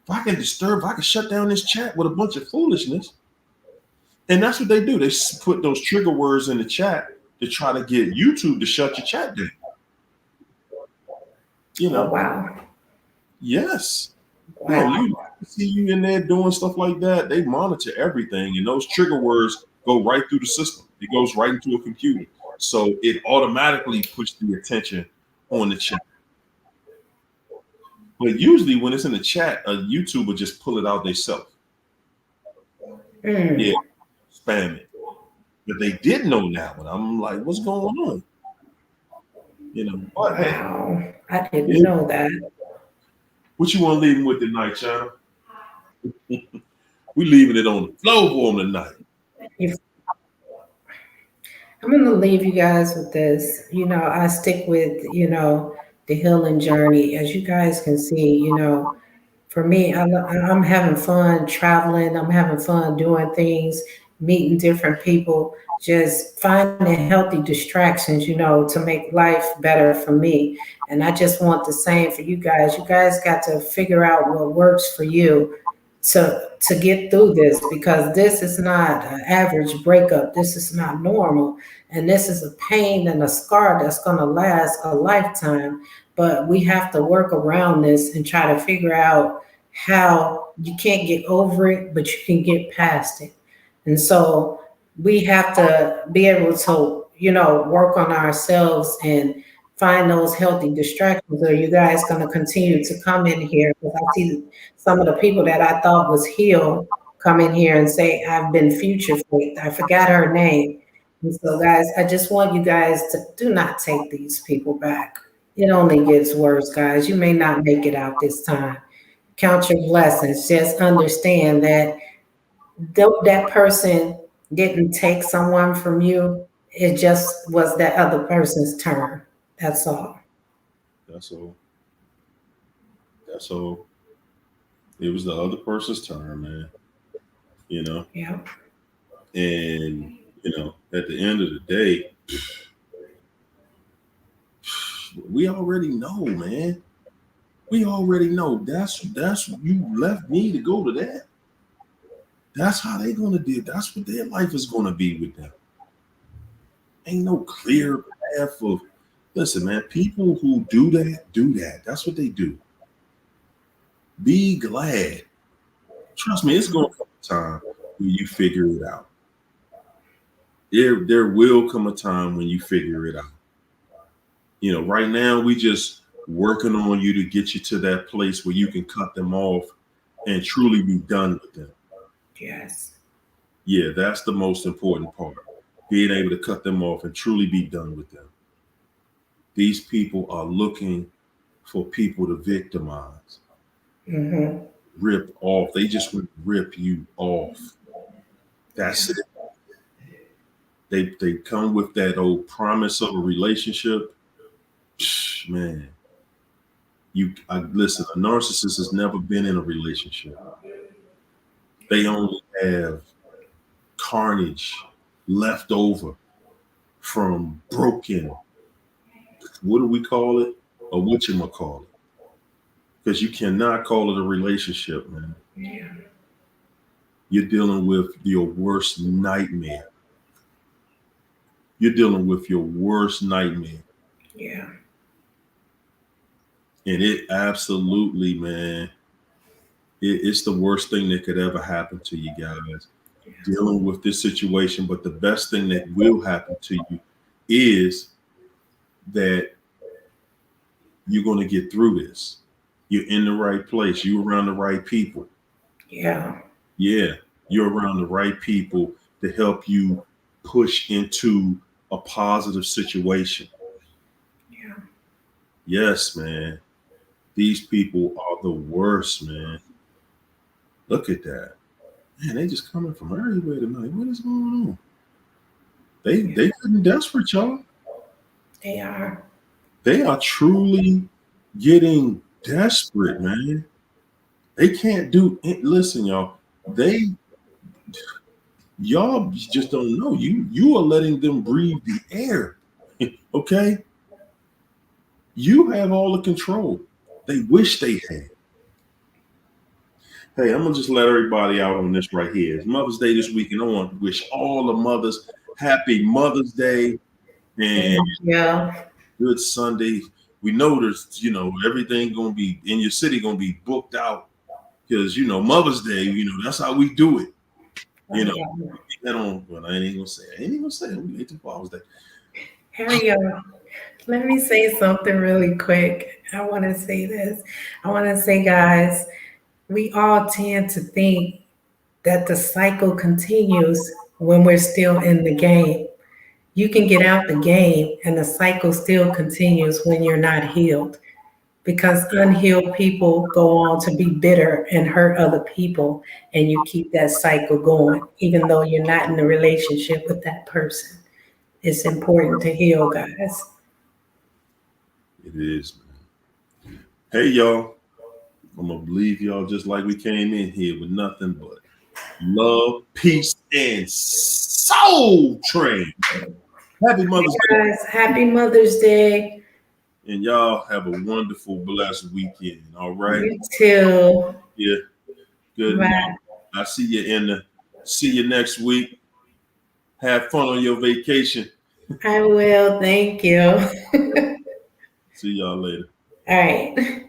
If I can shut down this chat with a bunch of foolishness. And that's what they do. They put those trigger words in the chat to try to get YouTube to shut your chat down. Oh, wow. Yes. Wow. Man, you see you in there doing stuff like that. They monitor everything, and those trigger words go right through the system. It goes right into a computer. So it automatically puts the attention on the chat. But usually when it's in the chat, a YouTuber just pull it out themselves. Mm. Yeah, spam it. But they did know that one. I'm like, what's going on? But hey, Wow. I didn't yeah, know that. what you want to leave them with tonight, China? We leaving it on the floor for them tonight. If I'm going to leave you guys with this. I stick with, the healing journey. As you guys can see, for me, I'm having fun traveling. I'm having fun doing things, meeting different people, just finding healthy distractions, to make life better for me. And I just want the same for you guys. You guys got to figure out what works for you to get through this, because this is not an average breakup. This is not normal. And this is a pain and a scar that's going to last a lifetime. But we have to work around this and try to figure out how you can't get over it, but you can get past it. And so we have to be able to, work on ourselves and find those healthy distractions. Are you guys going to continue to come in here? Because I see some of the people that I thought was healed come in here and say, I've been future faked. I forgot her name. And so, guys, I just want you guys to do not take these people back. It only gets worse, guys. You may not make it out this time. Count your blessings. Just understand that that person didn't take someone from you. It just was that other person's turn. That's all. That's all. That's all. It was the other person's turn, man. You know, Yeah. and at the end of the day, we already know, man. We already know that's you left me to go to that. That's how they gonna do. That's what their life is gonna be with them. Ain't no clear path of. Listen, man. People who do that do that. That's what they do. Be glad. Trust me, it's gonna come a time when you figure it out. There will come a time when you figure it out. Right now we just working on you to get you to that place where you can cut them off and truly be done with them. Yes. Yeah, that's the most important part. Being able to cut them off and truly be done with them. These people are looking for people to victimize, Mm-hmm. rip off. They just want to rip you off. That's it. They come with that old promise of a relationship. Man, listen. A narcissist has never been in a relationship. They only have carnage left over from broken. What do we call it? Or what you call it? Because you cannot call it a relationship, man. Yeah. You're dealing with your worst nightmare. You're dealing with your worst nightmare. Yeah. And it absolutely, man, it's the worst thing that could ever happen to you guys. Dealing with this situation. But the best thing that will happen to you is that you're going to get through this. You're in the right place. You're around the right people. Yeah. Yeah, you're around the right people to help you push into a positive situation. Yeah. Yes, man. These people are the worst, man. Look at that. Man, they just coming from everywhere tonight. What is going on? They getting desperate, y'all. They are. They are truly getting desperate, man. They can't do it. Listen, y'all. Y'all just don't know. You are letting them breathe the air. Okay? You have all the control. They wish they had. Hey, I'm gonna just let everybody out on this right here. It's Mother's Day this week, and I want to wish all the mothers happy Mother's Day and Yeah. good Sunday. We know there's, everything gonna be in your city gonna be booked out because Mother's Day, that's how we do it. You know, Yeah. that on. Well, I ain't even gonna say. I ain't even gonna say it. We late to Father's Day. Ariel, let me say something really quick. I want to say this. I want to say, guys, we all tend to think that the cycle continues when we're still in the game. You can get out the game and the cycle still continues when you're not healed, because unhealed people go on to be bitter and hurt other people, and you keep that cycle going even though you're not in a relationship with that person. It's important to heal, guys. It is, man. Hey, y'all. I'm gonna leave y'all just like we came in here with nothing but love, peace, and soul train. Happy Mother's Day, Guys, happy Mother's Day. and y'all have a wonderful, blessed weekend. All right. You too. Yeah. Good night. Bye. I see you next week. Have fun on your vacation. I will. Thank you. See y'all later. All right.